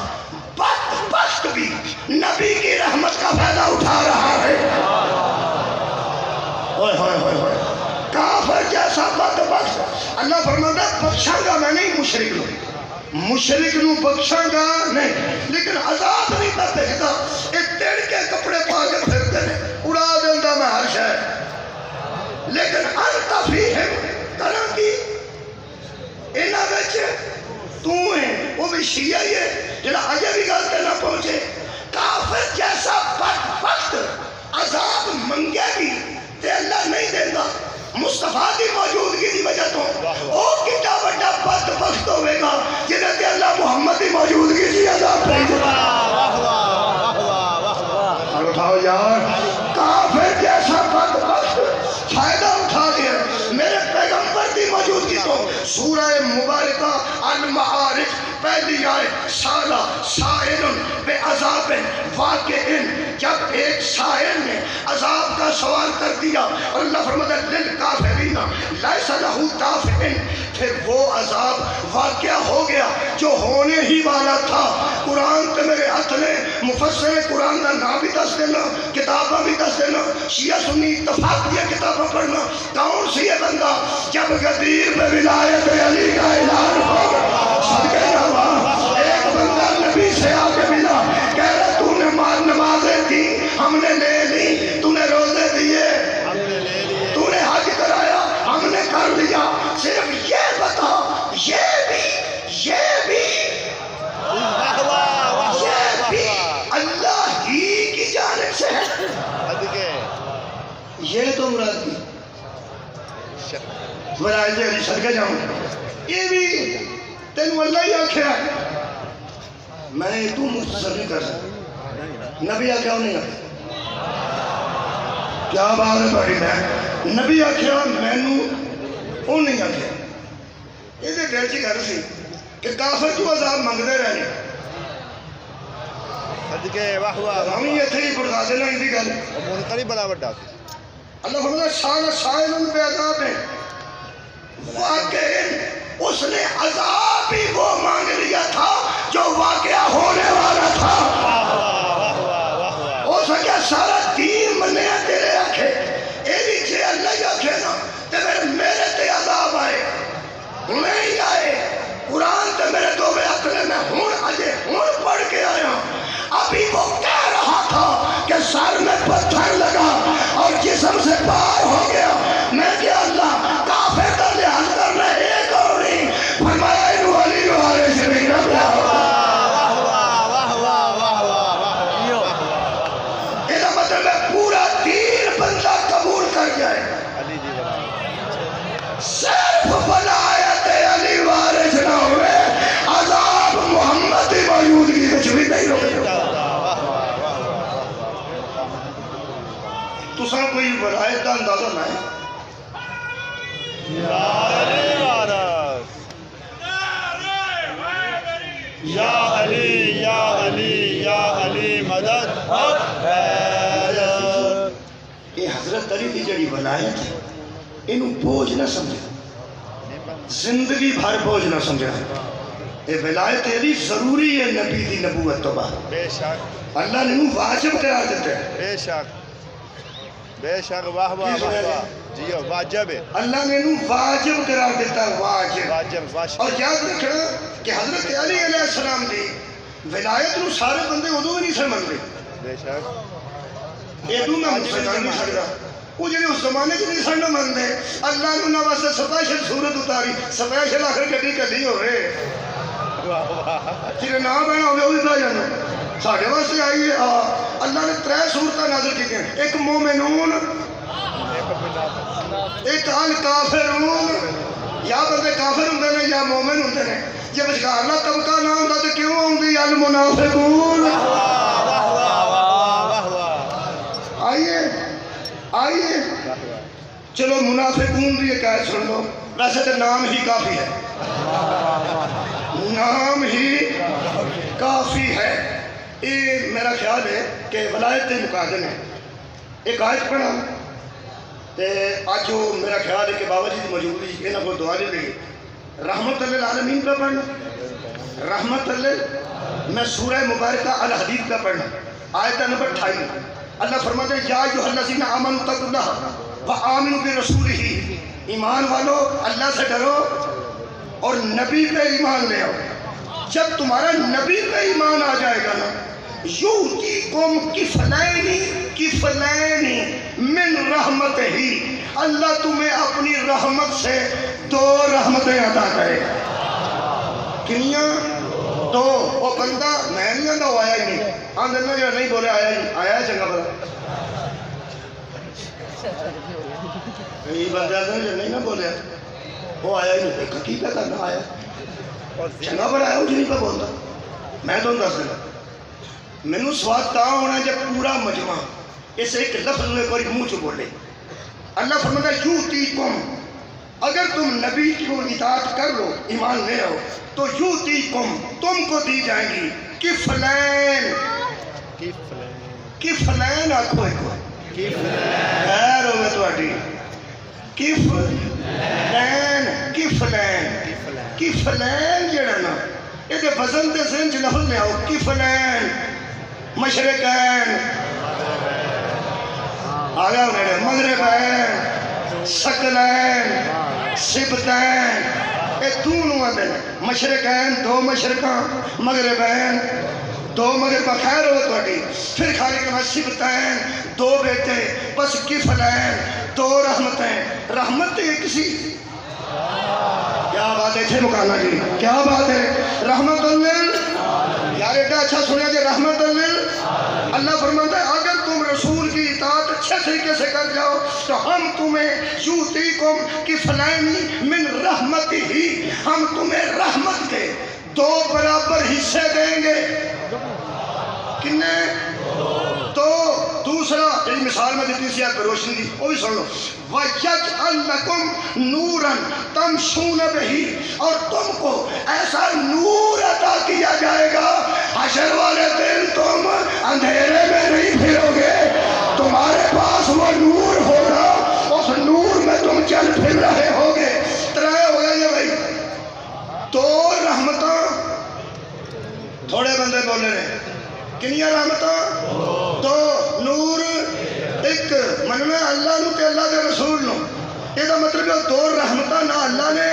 A: بدبخت بھی نبی کی رحمت کا فائدہ اٹھا رہا ہے کافر جیسا بدبخت اللہ فرماتا ہے بخشاں گا میں نہیں مشرک نو بخشاں گا نہیں لیکن عذاب نہیں میں بھیجتا یہ تیڑ کے کپڑے پا کے پھرتے ہیں اڑا دینا میں ہر شہر لیکن انت فیہم کرا کی اینا بچ تو ہے وہ بھی شیعہ ہی ہے جنہا آجے بھی گلتے نہ پہنچے کافر جیسا بدبخت عذاب منگے بھی تے اللہ نہیں دینا مصطفیٰ کی موجودگی دی وجہ تو وہ کتا بڑا بدبخت ہوئے گا جنہیں تے اللہ محمد کی موجودگی دی عذاب نہیں دینا اٹھاؤ یار کافر جیسا بدبخت فائدہ اٹھا دیا میرے پیغمبر کی موجودگی تو سورہ مبارکہ المعارف پہلی آیت سالہ سائل بے عذاب واقع جب ایک سائل نے عذاب کا سوال کر دیا اور اللہ فرماتا ہے للکافرین لیس لہ دافع پھر وہ عذاب واقع ہو گیا جو ہونے ہی والا تھا قرآن تے میرے ہاتھ نے مفسر قرآن کا نام بھی دس دینا کتاباں بھی دس دینا شیعہ سنی اتفاق دیا کتاباں پڑھنا کون سی ہے بندہ جب غدیر میں ولایت علی کا اعلان ہو صدقے جاواں ایک بندہ نبی سے آ کے ملا کہہ رہا تو نے نمازیں دی ہم نے لے لی تو نے روزے دیے تو نے حج کرایا ہم نے کر لیا صرف یہ بتا یہ بھی اللہ ہی کی جانب سے ہے یہ تو مراد بھی مراد علی صدقہ جاؤں یہ بھی تینو اللہ ہی آکھیا ہے میں تو مختصر نہیں کر سکتا نبی آکھیا ہوں نہیں آکھیا کیا بات ہے بڑی میں نبی آکھیا میں نو وہ نہیں آکھیا یہ دے دل چی کر سی کہ کافر جو عذاب منگتے رہنے ہم یہ تھے ہی بڑھا دینا اندھی گل
B: منکر ہی بڑا بڑا
A: اللہ فرماتا شان سائلن بے عذاب ہے واقعی اس نے عذاب ہی وہ مانگ لیا تھا جو واقعہ ہونے والا تھا ہو سکیا سارا دین منیا تیرے آنکھے ایلی جے اللہ ہی آنکھے نا تے میرے تے عذاب آئے ہمیں ہی آئے قرآن تے میرے دو بے اکلے میں ہون آجے ہون پڑھ کے آیا ابھی وہ کہہ رہا تھا کہ سر میں پتھر لگا اور جسم سے پار ہو گیا میں کیا اللہ کافر کا لحاظ کرنا ایک اور نہیں فرمایا انہوں علی روحارے سے نہیں رکھا یہ مطلب ہے پورا دین بندہ قبول کر جائے صرف ولایت علی وارث نہ ہوئے عذاب محمد کی موجودگی میں بھی نہیں روکے تو ساں کوئی ولایت کا اندازہ نہ ہے
B: یا علی یا علی یا علی مدد
A: یہ حضرت علی کی جڑی ولایت ہے انہوں بوجھ نہ سمجھے زندگی بھر بوجھ نہ سمجھے یہ ولایت علی ضروری ہے نبی دی نبوت تو بعد
B: بے شک
A: اللہ نے انہوں واجب قرار دیتے ہیں
B: بے شک واہ واہ واہ جی واجب ہے
A: اللہ نے انہوں واجب قرار دیتا ہے واجب اور یاد رکھنا کہ حضرت علی علیہ السلام دی ولایت نو سارے بندے ادو ہی نہیں سمجھ رہے
B: بے شک
A: ایدو میں مسلمان نہیں سکتا وہ جی اس زمانے چ نہیں سن منتے اللہ نے انہوں واسطے سپیشل صورت اتاری سپیشل آخر گڈی کلی ہوئے جی نہ بہنا ہوگا وہ بھی پہ جانا سارے واسطے آئی ہے اللہ نے 3 صورتیں نازل کی ہیں ایک مومنون ایک الکافرون یا بندے کافر ہوندے نے یا مومن ہوندے نے جی بچکارلا طبقہ نہ ہوندا تے کیوں آؤندی المنافقون آئیے آئیے چلو منافقون بھی ایک آیت سن لو ویسے تو نام ہی کافی ہے نام ہی کافی ہے یہ میرا خیال ہے کہ ولایت کے مقادن ہے ایک آیت پڑھا آج جو میرا خیال ہے کہ بابا جی کی موجودگی یہاں کو دعا دے گی رحمت للعالمین پہ پڑھنا رحمت میں سورہ مبارکہ الحدید کا پڑھنا آیت نمبر 28 اللہ فرماتے ہیں یا ایھا الذین آمنوا اتقوا اللہ وآمنوا برسولہ ایمان والو اللہ سے ڈرو اور نبی پہ ایمان لے آؤ جب تمہارا نبی پہ ایمان آ جائے گا نا یؤتیکم کفلین من رحمت ہی اللہ تمہیں اپنی رحمت سے 2 رحمتیں عطا کرے گا کنیاں 2 وہ بندہ میں نہیں آتا وہ آیا ہی نہیں آندھنا جو نہیں بولے آیا ہی آیا ہے چنگا بلا یہ بندہ جو نہیں نہ بولے وہ آیا ہی نہیں ایک حقیقت کرنا آیا چنگا بڑا ہے وہ جنہیں پہ بولتا میں تو دس دینا میں نے سواد کہاں ہونا ہے جب پورا مجمع اس ایک لفظ میں کوئی منہ چو بولے اللہ فرماتا ہے یؤتیکم اگر تم نبی کی اطاعت کر لو ایمان لے آؤ تو یؤتیکم تم کو دی جائیں گی کفلین کفلین آنکھوں ایک خیر ہوئے تو اٹھی کفلین جڑا نا یہ دے وزن دے ذہن چ لفظ لے آؤ کفلین مشرقین آگا انہیں مغربین سکلین سبتین یہ دونوں آدھے مشرقین 2 مشرقاں مغربین 2 مغربہ خیر ہو توڑی پھر خالی کہ سبتین 2 بیٹے بس کفلین 2 رحمتیں رحمت ایک سی کیا بات ہے چھے مکانا جی کیا بات ہے رحمت اللہ یار ایڈا اچھا سنیا جی رحمت اللہ اللہ فرماتا ہے اگر تم رسول کی اطاعت اچھے طریقے سے کر جاؤ تو ہم تمہیں یؤتیکم کفلین من رحمت ہی ہم تمہیں رحمت کے 2 برابر حصے دیں گے کنے تو دوسرا ایک مثال میں دیتی سی آپ روشنی دی وہ بھی سن لو وَيَجْعَلْ لَكُمْ نُورًا تَمْشُونَ بِهِ اور تم کو ایسا نور عطا کیا جائے گا حشر والے دن تم اندھیرے میں نہیں پھرو گے تمہارے پاس وہ نور ہوگا اس نور میں تم چل پھر رہے ہوگے 3 ہو گئے یہ بھائی 2 رحمتاں تھوڑے بندے بولے رہے کنیاں رحمتاں 2 نور 1 مننا اللہ نو تے اللہ دے رسول نو یہ دا مطلب ہے 2 رحمتاں نہ اللہ نے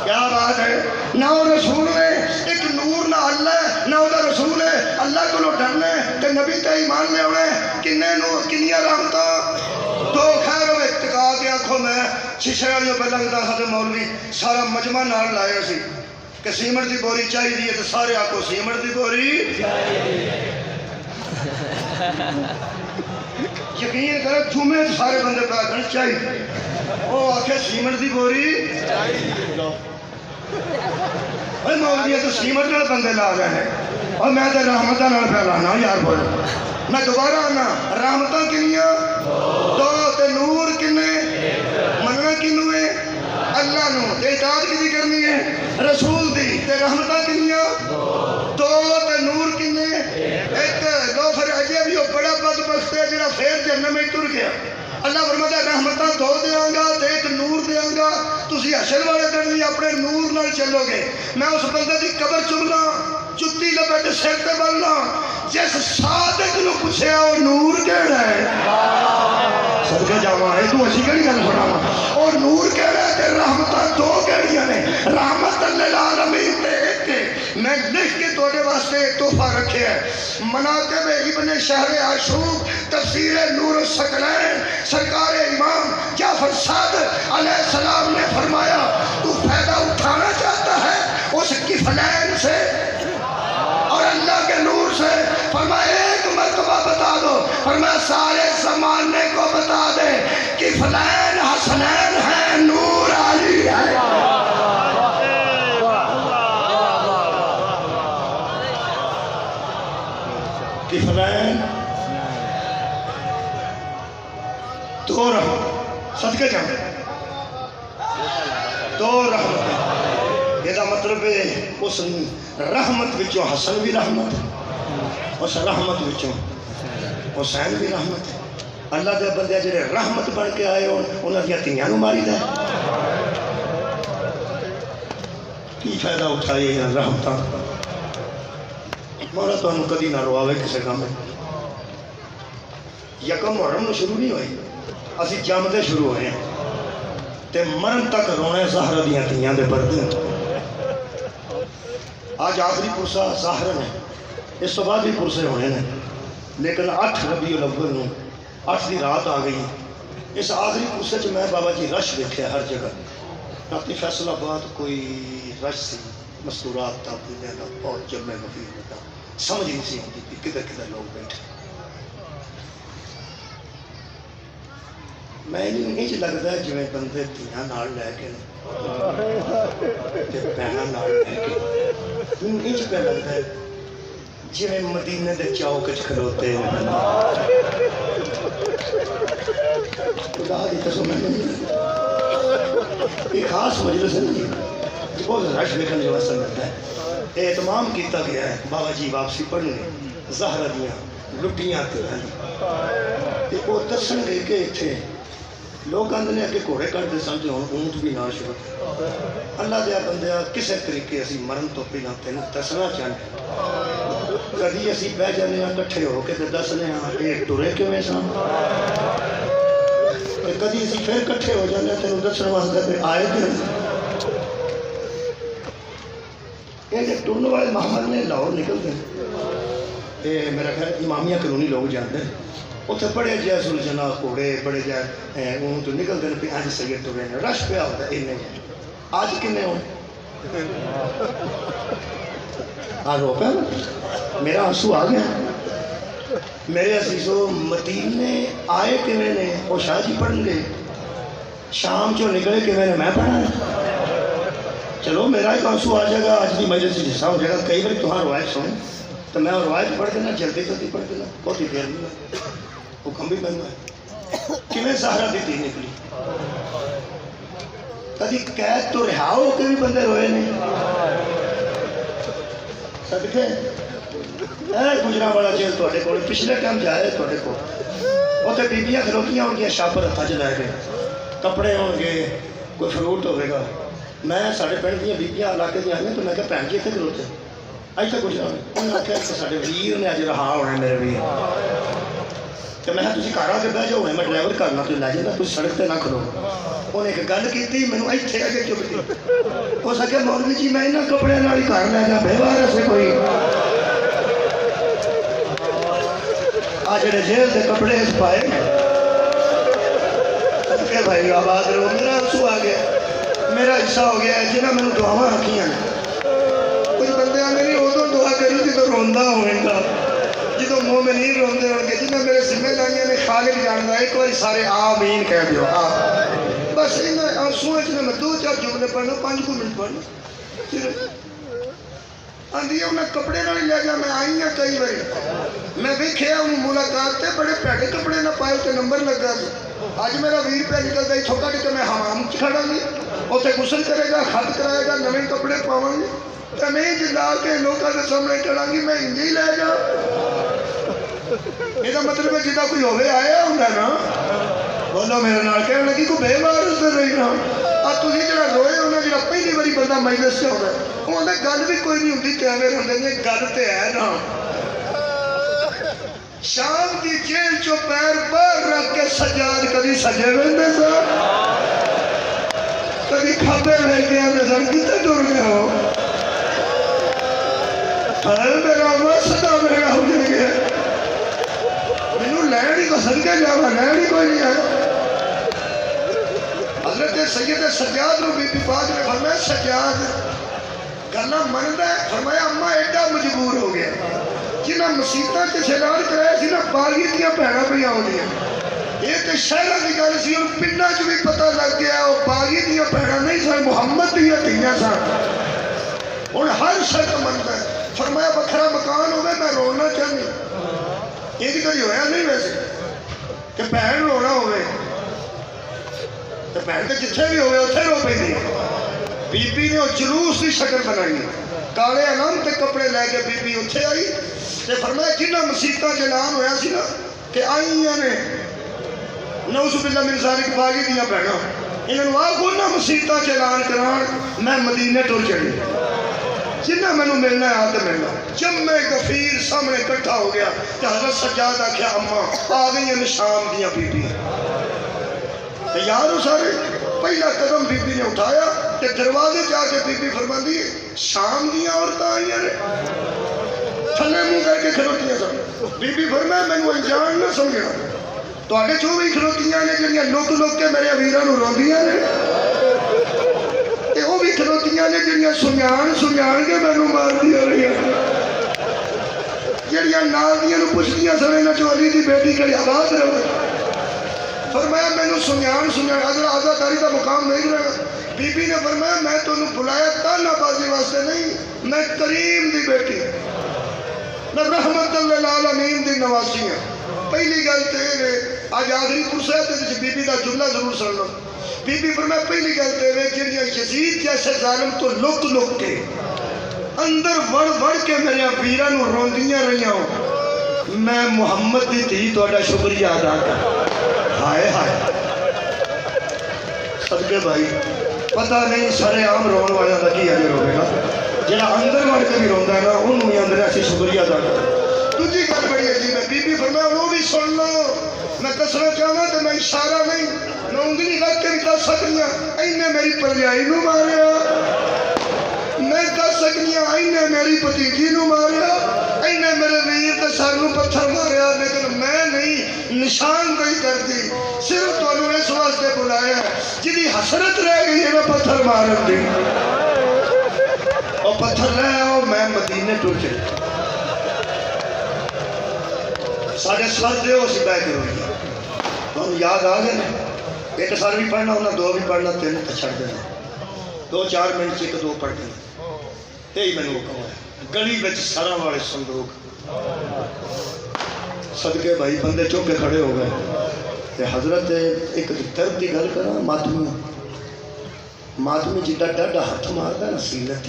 A: کیا بات ہے نہ رسول نے ایک نور نہ اللہ نہ وہ رسول ہے اللہ کو ڈرنا ہے تے نبی تے ایمان لے آنا ہے کنے نور کنیاں رحمتاں 2 خیر ہوئے ٹکا کے آنکھوں میں شیشے والیوں پہ لگتا تھا مولوی سارا مجمع نال لایا سی کہ سیمنٹ دی بوری چاہیے دی ہے تو سارے آنکھوں سیمنٹ دی بوری یقین کرو جمعے سارے بندے پہ آکھن چاہیے وہ آکھے سیمنٹ دی بوری اے مولوی تو سیمنٹ نال بندے لا رہے ہیں اور میں تے رحمتاں نال پھیلانا یار بولو میں دوبارہ آنا رحمتاں کنیاں 2 تے نور کنے مننا کنوں ہے اللہ نو تے اطاعت کدی کرنی ہے رسول دی تے رحمتاں کنیاں 2 تے نور کنے 1 2 پھر اجے بھی وہ بڑا بدبخت ہے جڑا پھر جہنم میں ٹر گیا اللہ فرماتا ہے رحمتاں 2 دیاں گا تے 1 نور دیاں گا تسی حشر والے دن بھی اپنے نور نال چلو گے میں اس بندے دی قبر چمنا جتی لپیٹ سر تے بننا جس صادق نو پوچھیا وہ نور کیڑا ہے صدقے جاواں ہے تو اسی کہڑی گل سناواں اور نور کیڑا ہے تے رحمتاں 2 کیڑیاں نے رحمت للعالمین تے 1 کے میں لکھ کے توڑے واسطے ایک تحفہ رکھے ہے۔ مناقب ابن شہر عاشور تفسیر نور الثقلین سرکار امام جعفر صادق علیہ السلام نے فرمایا تو فائدہ اٹھانا چاہتا ہے اس کفلین سے اور اللہ کے نور سے، فرمایا ایک مرتبہ بتا دو، فرمایا سارے زمانے کو بتا دے کفلین حسنین ہیں، نور علی ہے۔ کفلین دو رحمت صدقے جانے دو رحمت، یہ مطلب ہے اس رحمت وچوں حسن بھی رحمت، اس رحمت وچوں حسین بھی رحمت ہے۔ اللہ دے بندے جڑے رحمت بن کے آئے ہون انہاں دیاں تیاں نوں ماری دے، کی فائدہ اٹھائیے یہ رحمتاں؟ مولا تانوں کدی نہ رواوے کسے کام میں۔ یکم محرم نوں شروع نہیں ہوئی، اسی جمدے شروع ہوئے ہیں تے مرن تک رونے زہرا دیاں تیاں دے پردے۔ آج آخری پرسہ ظاہر ہے، اس تو بعد بھی پرسے ہونے ہیں، لیکن 8 ربیع الاول نوں 8 دی رات آ گئی۔ اس آخری پرسے چ میں بابا جی رش دیکھا ہر جگہ، رات فیصل آباد کوئی رش سی، مستورات تا دنیا کا بہت جمع مفید ہوتا، سمجھ نہیں سی آتی کہ کدھر کدھر لوگ بیٹھے۔ میں نہیں لگتا ہے جویں بندے دھیاں نال لے کے بہناں نال لے کے، انج پہ لگتا ہے جویں مدینے دے چوک وچ کھلوتے ہیں۔ خدا دی قسم یہ خاص مجلس ہے نا، بہت رش دیکھنے جو اثر ملتا ہے۔ اہتمام کیتا گیا ہے بابا جی واپسی پڑھنے زہرا دیاں لٹیاں تے وہ دسن گے کہ اتنے لوگ آدھے نے اگے گھوڑے کٹتے سن تے ہن اونٹ بھی نہ شروع۔ اللہ دیا بندیا کسے طریقے اسی مرن تو پہلا تینوں دسنا چاہتے، کدی اسی بہ جانے ہاں کٹھے ہو کے تے دسنے ہاں یہ ٹرے کیویں سن، کدی اسی پھر کٹھے ہو جانے تینوں دسن واسطے تے آئے تے یہ ٹرن والے محمد نے لاہور نکلتے ہیں، یہ میرا خیال امامیہ کلونی لوگ جانتے ہیں، اتنے بڑے جائے سلجنا گھوڑے بڑے جائے اون تو نکلتے ہیں پہ آج سید تو رہنے رش پہ ہوتا ہے انہیں آج کنے ہوں آج ہو پہ میرا آنسو آ گیا۔ میرے عزیزو مدینے آئے کہ میں نے وہ شاہ جی پڑھن گئے، شام جو نکلے کہ میں پڑھا ہے، چلو میرا ایک آنسو آ جائے گا، آج بھی مجلس سے جسا ہو جائے گا۔ کئی بار تمہاں روایت سنیں تو میں روایت پڑھ دینا جلدی جلدی پڑھ دینا، بہت ہی دیر میں حکم بھی بننا ہے کہ زہرا دی تھی نکلی۔ کدی قید تو رہا ہو کے بھی بندے روئے نہیں، صدقے گجرا والا جیل تے کو پچھلے ٹائم جائے تے کو اتنے بیبیاں کھلوتیاں ہو گیا شاپر ہاتھ چ لے کے، کپڑے ہو گے، کوئی فروٹ ہوئے گا۔ میں سارے پنڈ دیا بیبیاں علاقے دیا آئی تو میں کہا بھن جی اتنے کھلوتے اج تک گجرا انہیں آخیا کہ سارے ویر نے اج رہا ہونا میرے ویر، تو میں تھی گھر آ کے بہ جاؤ میں ڈرائیور کرنا تو لے جانا، تھی سڑک پہ نہ کھلو۔ انہیں ایک گل کی مینو اتنے آ کے چپ کی، ہو سکے مولوی جی میں یہاں کپڑے ہی گھر لے جا بے بار سے کوئی آ جڑے جیل کے کپڑے اس پائے کہ بھائی آباد رہو۔ میرا آنسو آ گیا، میرا حصہ ہو گیا ہے جنہیں میں نے دعاواں رکھیاں نے۔ کچھ بندے آنے نہیں ادو دعا کری جدو روندا ہوئے گا، جدو مومنین روندے ہو گے، جنہیں میرے ذمہ داریاں نے خالق جاننا، ایک بار سارے آمین کہہ دیو بس۔ انہیں آنسوئے چنے میں 2-4 جملے پڑھنا، 5 منٹ پڑھنا صرف آندھی انہیں کپڑے نہ لے جا۔ میں آئی ہوں کئی بار، میں دیکھے انہیں ملاقات تے بڑے پیڑے کپڑے نہ پائے تے نمبر لگا سی۔ اج میرا ویر پہ نکلتا ہی تھوکا کہ میں حمام کھڑا گی، اتنے غسل کرے گا، خط کرائے گا، نئے کپڑے پاؤں گی، تو نہیں جلا کے لوگوں کے سامنے چڑھا گی، میں انجے ہی لے جا۔ یہ مطلب ہے جدا کوئی ہوئے آیا ہوں نا، بولو میرے نال کہنے لگی کوئی بے بار اس دن رہی نا۔ اب تھی جڑا روئے ہونا جڑا پہلی باری بندہ مجلس سے ہونا، وہ گل بھی کوئی نہیں ہوتی، کیمرے ہوتے ہیں، گل تو ہے نا۔ شام کی جیل چو پیر باہر رکھ کے سجاد کبھی سجے ویندے سا، کبھی کھبے لے کے آنے سن، کتے ٹر گئے ہو ہر میرا واسطہ میرا ہو گیا مینوں لین ہی کو سدکے جاوا لین ہی کوئی نہیں ہے حضرت سید سجاد نو بی بی پاک نے فرمایا سجاد گلا مندا ہے فرمایا اما ایڈا مجبور ہو گیا جنہ مسیتاں تے اعلان کرایا سی نا باغی دیاں بھیڑاں پہ آؤندیاں یہ تے شہراں دی گل سی ہن پنڈاں چ بھی پتہ لگ گیا وہ باغی دیاں بھیڑاں نہیں سن محمد دیاں دھیاں سن ہن ہر شرط مندا ہے فرمایا بکھرا مکان ہوے میں رونا چاہنی یہ بھی کبھی ہویا نہیں ویسے کہ بھੈਣ رونا ہوے تے بھੈਣ تے جتھے بھی ہوے اوتھے رو پیندی بی بی نے وہ جلوس کی شکل بنائی کالے علم تے کپڑے لے کے بی بی اتھے آئی تے فرمایا جنہ مسیتاں اعلان ہویا سی نا کہ آئیاں نے نعوذ باللہ من ذالک باغی دیاں بھیڑاں انہاں نوں آکھو نا مسیتاں اعلان کران میں مدینے ٹر چلی جنہ مینوں ملنا ہے آ تے ملنا جمع غفیر سامنے اکٹھا ہو گیا تے حضرت سجاد آکھیا اما آ گئی ہیں شام دیاں بی بی تے یارو سارے پہلا قدم بی بی نے اٹھایا کہ دروازے جا کے بی بی فرماندی ہے شام دیاں عورتاں آئیاں نے تھلے منہ کر کے کھلوتیاں سن بی بی فرمایا مینوں انجان نہ سمجھنا تواڈے چوں بھی کھلوتیاں نے جڑیاں لک لک کے میرے ویراں نوں روندیاں نے تے او بھی کھلوتیاں نے جڑیاں سنجان کے مینوں ماردیاں رہیاں جڑیاں نال دیاں نوں پوچھدیاں سن انہاں چوں علی دی بیٹی کڑی آواز رہے فرمایا مینوں سنجان اگر آزاداری کا مقام نہیں رہا بی بی نے فرمایا میں تمہیں بلایا تانا بازی واسطے نہیں میں کریم دی بیٹی میں رحمت للعالمین دی نواسی ہوں پہلی گل تے اج آخری پرسے تے بی بی دا جملہ ضرور سن لو بی بی فرمایا پہلی گل تے جڑیاں یزید جیسے ظالم تو لک لک کے اندر وڑ وڑ کے میرے ویراں نوں روندیاں رہیاں میں محمد دی تھی تہاڈا شکریہ ادا کر ہائے ہائے صدقے بھائی پتہ نہیں سارے عام رون والے کا کی اجر ہوئے گا جہاں اندر وڑ کے بھی روندا ہے نا انہوں بھی اندر ایسی شکریہ ادا کر دوسری گل بڑی عجیب ہے بی بی فرمایا وہ بھی سن لو میں دسنا چاہنا تو میں اشارہ نہیں میں انگلی رکھ کے بھی دس سکتی ہوں اینے میری پرجائی نو ماریا میں دس سکتی ہوں اینے میری بھتیجی نو ماریا اینے میرے ویر تے سر نو پتھر ماریا لیکن میں نہیں نشاندہی کرتی صرف تمہیں اس واسطے بلایا ہے جدی حسرت رہ گئی ہے میں پتھر مارن دی اور پتھر لے آؤ میں مدینے ٹر چلی سارے سر دے ہو سی بہ کے روئی تمہیں یاد آ گئے ایک سر بھی پڑھنا انہیں دو بھی پڑھنا تین تو چھڑ دینا 2-4 منٹ سے 2 پڑھ دینا یہی میں نے وہ کہا گلی بچ سراں والے صندوق صدقے بھائی بندے چوک کے کھڑے ہو گئے تے حضرت ایک درد کی گل کرا ماتمی جدہ ڈاڈا ہاتھ ماردا نا سیلت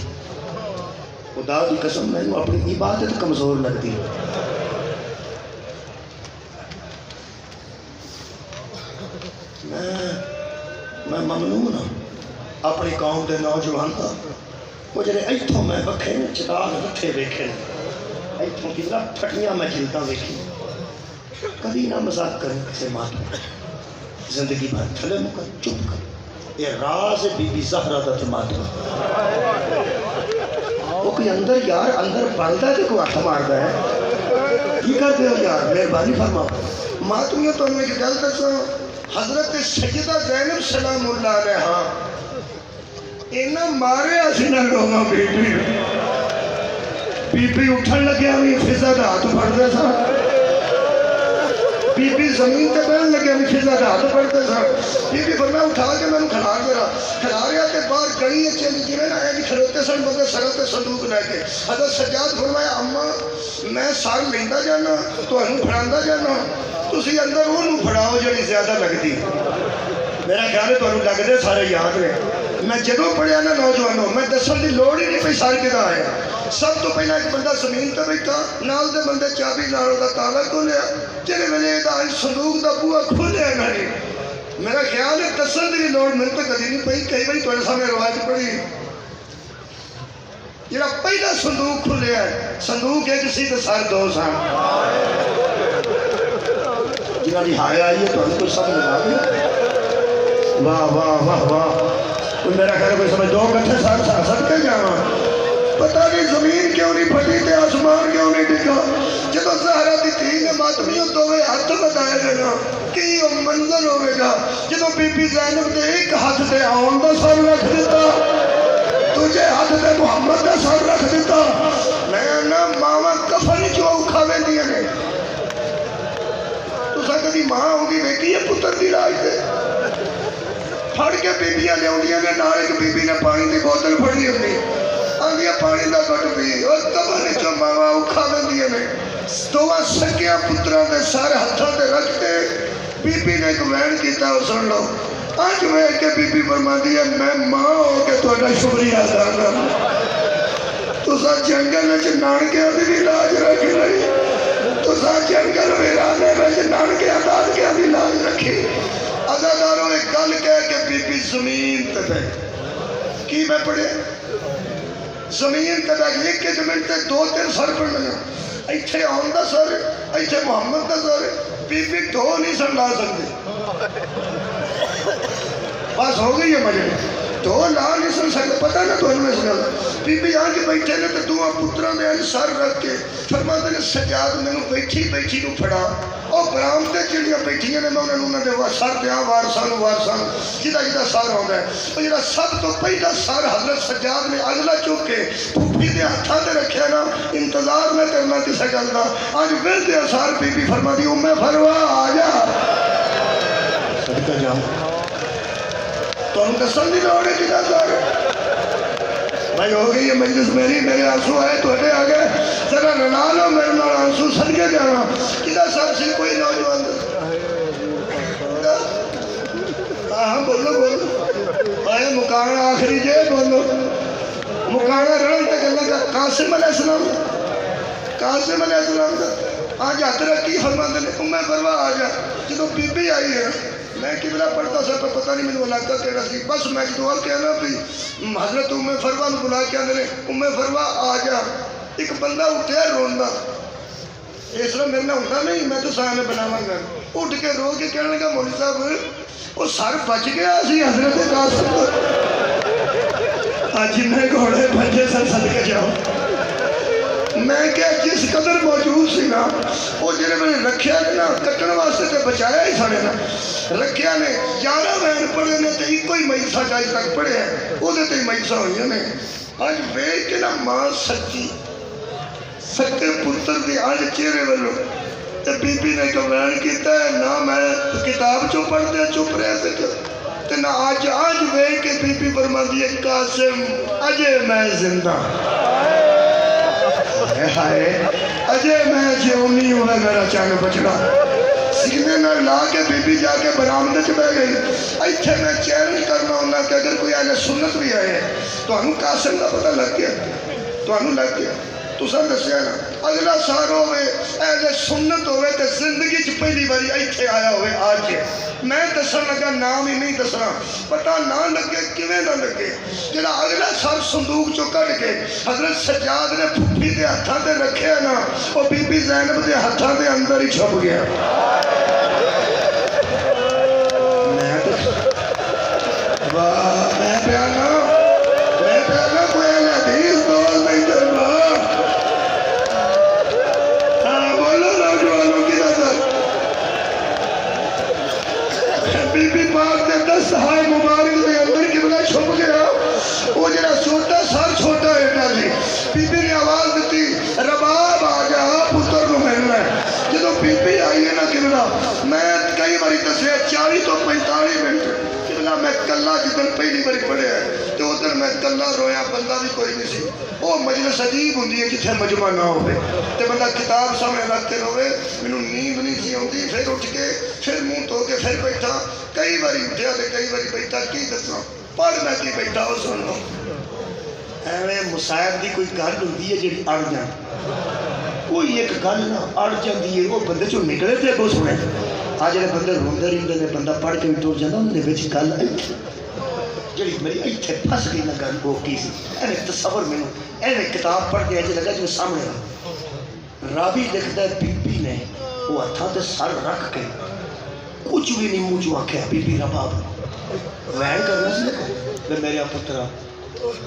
A: خدا دی قسم میں اپنی عبادت کمزور لگتی میں ممنون ہوں اپنی قوم دے نوجوان کا وہ جڑے ایتھوں میں بکھے نے چراغ رکھے ویکھے ایتھوں کی طرح پھٹیاں میں جلتا ویکھی کبھی نہ مذاق کریں کسے ماتم زندگی بھر تھلے مکر چپ کر یہ راز بی بی زہرہ دا ماتم وہ کوئی اندر یار اندر بندہ ہے کوئی ہاتھ ماردا ہے کی کرتے ہو یار مہربانی فرماؤ ماتمیوں تو ہمیں گل دسو حضرت سیدہ زینب سلام اللہ علیہ اینا مارے اسی نہ لوگاں بی بی اٹھن لگیا ہوئی فضا دا ہاتھ پڑھتے سا بی بی زمین تے بہن لگیا ہوئی فضا دا ہاتھ پڑھتے سا بی بی فرمایا اٹھا کے میں کھلا رہا تے باہر گڑی چلی جی نا ایک کھلوتے سن بندے سڑک تے صندوق لے کے حضرت سجاد فرمایا اما میں سار لیندا جانا تانوں پھڑاندا جانا تسی اندر انہوں پھڑاؤ جڑی زیادہ لگتی میرا خیال ہے تانوں لگدے سارے یاد نے میں جدوں پڑھیا نا نوجوانوں میں دسن دی لوڑ ہی نہیں پئی سار کدا آیا سب تو پہلا ایک بندہ زمین تے بیٹھا نال دے بندے چابی نال دا تالا کھولیا جڑے ویلے دا صندوق دا بوہا کھولیا انہاں نے میرا خیال ہے دسن دی لوڑ میں تو کدی نہیں پئی کئی بار تواڈے سامنے روایت پڑھی جڑا پہلا صندوق کھولیا ہے صندوق ایک سی تے سر 2 سن جنہاں دی ہائے آئی ہے تانوں کوئی سمجھ آ گئی واہ واہ واہ واہ کوئی میرا خیال کوئی سمجھ 2 کٹھے سر سد کے جاواں پتہ نہیں زمین کیوں نہیں پھٹی تے آسمان کیوں نہیں ڈگا جدو زہرا دی دھی نے ماتمیوں دوے ہاتھ بتائے دینا کی وہ منظر ہوئے گا جدو بی بی زینب دے ایک ہاتھ دے آن دا سر رکھ دیتا تجھے ہاتھ دے محمد دا سر رکھ دیتا میں نا ماما کفن جو اکھاوے دیا نے تو سا کدی ماں ہوگی ویکی ہے پتر دی راج دے پھڑ کے بیبیاں لے ہوندیاں نے نال ایک بی بی نے پانی دی بوتل پھڑی ہوندی آندیا پانی دا گھٹ پی اور کفن جو ماما اکھاوے دیا نے دوواں سکیاں پتراں دے سارے ہتھاں تے رکھ کے بی بی نے ایک وین کیتا اور سن لو آج میں کہ بی بی فرما دیا میں ماں ہو کے تھوڑا شکریہ ادا کرنا تو سا جنگل وچ نانکیاں دی بھی لاج رکھ لئی تو سا جنگل ویرانے وچ نانکیاں دادکیاں دی لاج رکھی عزاداروں نے گل کہہ کے بی بی زمین تے بیٹھ کی میں پڑھے زمین تے بیٹھ ایک ایک منٹ تے دو تین سر پڑھ لگا ایتھے آن دا سر ایتھے محمد دا سر بی بی دو نہیں سن لا سکتے بس ہو گئی ہے مجھے دو لا نہیں سن سکتے پتہ نہ تو انہوں نے سنگل بی بی آن کے بیٹھے نے تو دعا پترہ نے آج سر رکھ کے فرماتے نے سجاد میں نو بیٹھی نو پھڑا اور برام تے چڑیاں بیٹھیاں نے میں انہوں نے سر دیا وارسان جدہ سر ہوگا ہے اور جدہ سب تو پہلا سر حضرت سجاد نے اگلا چوک کے پھوپی دے ہتھا دے رکھے نا انتظار میں کرنا کسے گلنا آج پھر دے سار بی بی فرما دی فروا آجا صدقہ جاؤں تو ہم دسن دی لوڑے جدہ سر بھائی ہو گئی یہ مجلس میری میرے آنسو آئے تو ہٹے آگے ذرا رنا لو میرے نال آنسو صدقے جانا کدھا سب سے کوئی نوجوان ہاں بولو آئے مکانا آخری جے بولو مکانا رن تک اللہ کا قاسم علیہ السلام کا آج ہاتھ رکھی فرماتے نے فروا آ جا جدو بی بی آئی ہے میں قبلہ پڑھتا سا پر پتہ نہیں میں علاقہ کہنا سی بس میں دعا کہنا بھی حضرت فروا نے بلا کے آنے فروا آ جا ایک بندہ اٹھیا روندہ اس طرح میرے ہوتا نہیں میں تو سامنے بناواں گا اٹھ کے رو کے کہنے لگا مولوی صاحب وہ سر بچ گیا سی حضرت قاسم آج جنہیں گھوڑے بھجے سر صدقے جاؤ میں کہ جس قدر موجود سی نا وہ جنہیں میں نے رکھیا نے نا کٹن واسطے تے بچایا ہی ساڑے نا رکھیا نے 11 وین پڑھے نے تے ایک کوئی مئیسا جائے تک پڑھے ہیں وہ دے تے مئیسا ہوئی نے آج ویک کے نا ماں سچی سکے پتر دی آج چہرے والوں تے بی بی نے کہ وین کیتا ہے نا میں کتاب چو پڑھ دیا چپ رہے تے نا آج ویک کے بی بی فرما دیئے قاسم اجے میں زندہ اجے میں جیونی ہوں میرا چاہنے بچڑا سینے نہ لا کے بی بی جا کے برامدے چ بہ گئی ایتھے میں چیلنج کرنا ہونا کہ اگر کوئی اہل سنت بھی آئے تو ہم قاسم کا پتہ لگ گیا تو ہم لگ گیا تو سر دسیا نا اگلا سال ہوئے اہل سنت ہوئے تو زندگی چ پہلی باری ایتھے آیا ہوئے آج میں دسن لگا نام ہی نہیں دسنا پتہ نہ لگے کیویں نہ لگے جڑا اگلا سال صندوق چوں کڈ کے حضرت سجاد نے پھپھی دے ہتھاں تے رکھیا نا او بی بی زینب دے ہتھاں دے اندر ہی چھپ گیا میں پیانا کوئی حدیث دوست نہیں کرنا ہاں بولو نوجوانوں کی نظر بی بی پاک نے 10 ہائے مبارک دے اندر قبلہ چھپ گیا وہ جڑا چھوٹا سر چھوٹا ایڈا سی بی بی نے آواز دیتی رباب آ جا پتر نو ملنا ہے جدو بی بی آئی ہے نا قبلہ میں کئی باری دسیا 40 تو 45 منٹ قبلہ میں کلا جدن پہلی باری پڑھے ہے تو ادھر میں کلا رویا بندہ بھی کوئی نہیں سی وہ مجلس عجیب ہوندی ہے جتھے مجمع نہ ہوئے تے بندہ کتاب سامنے رکھ کے روے مینوں نیند نہیں سی آتی پھر اٹھ کے پھر منہ دھو کے پھر بیٹھا کئی باری اٹھیا تے کئی باری بیٹھا کی دساں پڑھ میں کی بیٹھا وہ سن لو ایویں مصائب دی کوئی گل ہوندی ہے جڑی اڑ جان کوئی ایک گل نہ اڑ جاندی ہے وہ بندے چوں نکلے تے اگوں سنے آ جڑے بندے روندے رہندے نے بندہ پڑھ کے ٹر جاندا اون دے وچ گل جڑی میری ایتھے پھس گئی نہ گل وہ کی سی ایویں تصور مینوں ایویں کتاب پڑھ کے اج لگا جو سامنے راوی لکھدا ہے بی بی نے وہ ہتھاں تے سر رکھ کے کچھ بھی نہیں منہ چوں آکھیا بی بی رباب وین کرنا سی نا میرے پترا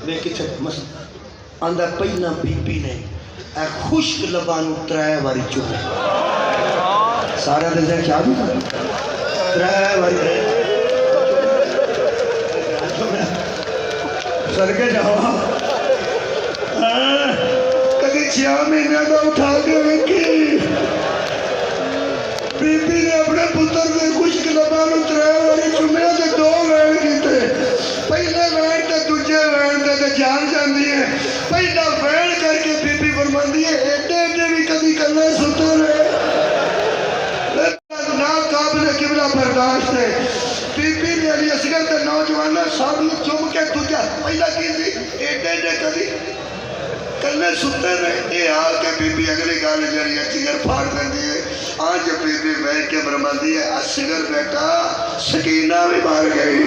A: میں کتنے آندا پہلا بی بی نے اے خشک لبانو 3 واری چومے سارا دل سے کیا بھی 3 واری سرکے جاؤ کدی 6 مہینے کا اٹھا کے ویکھی بی بی نے اپنے پتر کے خشک لبانو 3 واری چومے تے 2 وین کیتے پہلے وین تے دوجے وین تے جان جاندی ہے پہلا وین کر کے بی بی فرماندی ہے ایڈے ایڈے بھی کدی کلے ستے رہے نا قابل قبلہ برداشت ہے بی بی نے علی اصغر تے نوجوان سب نے چوم کے دوجا پہلا کی تھی ایڈے ایڈے کدی کلے ستے رہے یہ آ کے بی بی اگلی گل جڑی اصغر پھاڑ دیندی ہے آج بی بی بیٹھ کے فرماندی ہے اصغر بیٹا سکینہ بھی مار گئی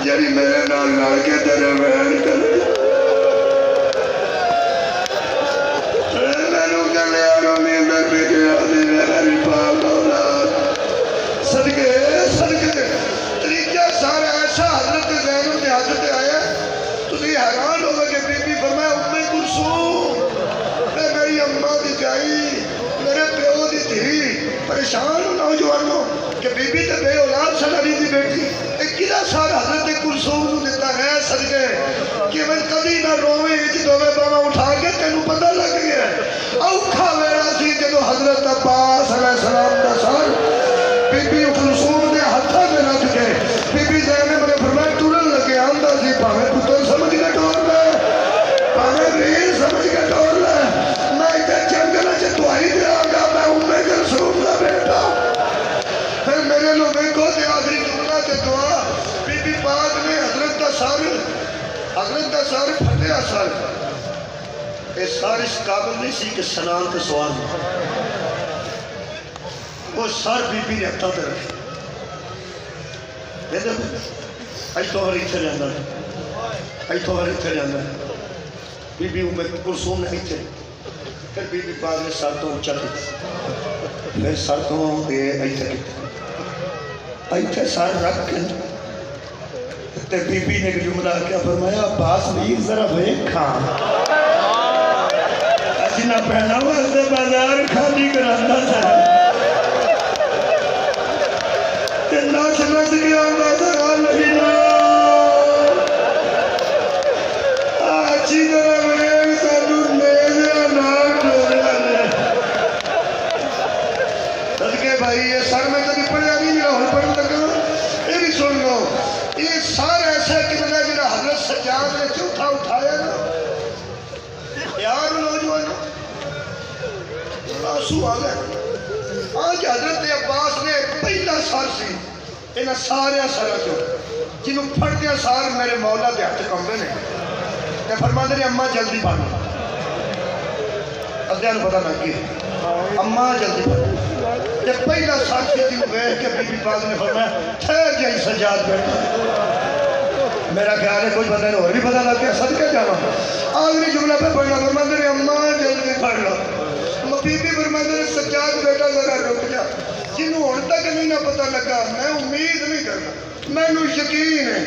A: جڑی میرے نال لڑ کے تیرے وین کر مینوں کلیا نو نیندر پہ گیا میری پاک اولاد صدقے صدقے تریجا سارا ایسا حضرت زینب کے ہاتھ پہ آیا تسی حیران ہو گئے کہ بی بی فرمایا ام کلثوم میری اماں دی جائی میرے پیو دی تھی پریشان ہو نوجوانوں کہ بی بی تے بے اولاد سن علی دی بیٹی ایک کدا سارا حضرت کلثوم نو دیتا ہے صدقے کہ میں کبھی نہ روے وچ دوویں باواں اٹھا کے تینوں پتہ لگ گیا اوکھا ویلا سی جدو حضرت عباس علیہ السلام دا سر بی بی کلثوم دے ہتھاں تے رکھ کے بی بی زینب نے فرمایا ٹرن لگے آندا سی بھاویں پتر سمجھ کے ٹور لے بھاویں ریل سمجھ کے ٹور لے میں تے جنگل وچ دعائی دیاں گا میں ام کلثوم دا بیٹا پھر میرے لوگ کو تے آخری جملہ تے دعا بی بی پاک نے حضرت دا سر پھٹیا سر اے سر اس قابل نہیں سی کہ سنان کے سوال میں وہ سر بی بی نے ہتھاں تے رکھے ایتھوں ہر اتنے جانا ایتھوں ہر اتنے جانا بی بی ام کلثوم نے اتنے پھر بی بی پاک نے سر تو اونچا کیا پھر سر تو ایتھے کیتا ایتھے سر رکھ کے تے بی بی نے ایک جملہ کیا فرمایا عباس ویر ذرا ویکھاں اجنا پہنا واسطے بازار خالی کرانا تھا تے ناچ نچ کے آندا ذرا لگینا اچھی طرح ویکھ سانوں میرے نال ڈولیا نے صدقے بھائی یہ سر میں کبھی پڑھیا نہیں میرا ہن پڑھن لگا یہ بھی سن لو یہ سارا ایسا قبلہ جڑا حضرت سجاد نے چوتھا اٹھایا نا یار نوجوانوں آنسو آ گئے آج حضرت عباس نے پہلا سر سی انہاں سارے سراں چوں جنوں پھڑدیا سار میرے مولا دے ہاتھ کمبے نے تے فرماندے نے اماں جلدی بن ادھیاں نوں پتہ لگ گیا اماں جلدی بن تے پہلا سر سی جنوں ویکھ کے بی بی پاک نے فرمایا ٹھہر جائی سجاد بیٹا میرا خیال ہے کوئی بندے نے اور بھی پتہ لگ گیا صدقے جاواں آخری جملہ پہ پڑھنا فرماندے نے اماں جلدی پڑھ لو بی بی فرماندے نے سجاد بیٹا ذرا رک جا جنوں ہن تک نہیں نہ پتہ لگا میں امید نہیں کرنا مینوں یقین ہے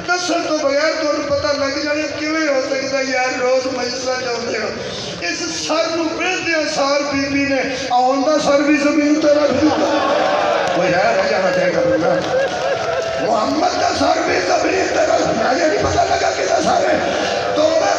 A: دسن تو بغیر تمہیں پتہ لگ جانے کیویں ہو سکتا یار روز مجلساں جاندے ہو اس سر نوں پہندے سار بی بی نے آن دا سر بھی زمین تے رکھ دتا کوئی رہ جانا چاہے گا محمد کا سر بھی زمین تے رکھ دتا یہ نہیں پتہ لگا کہ سارے تو میں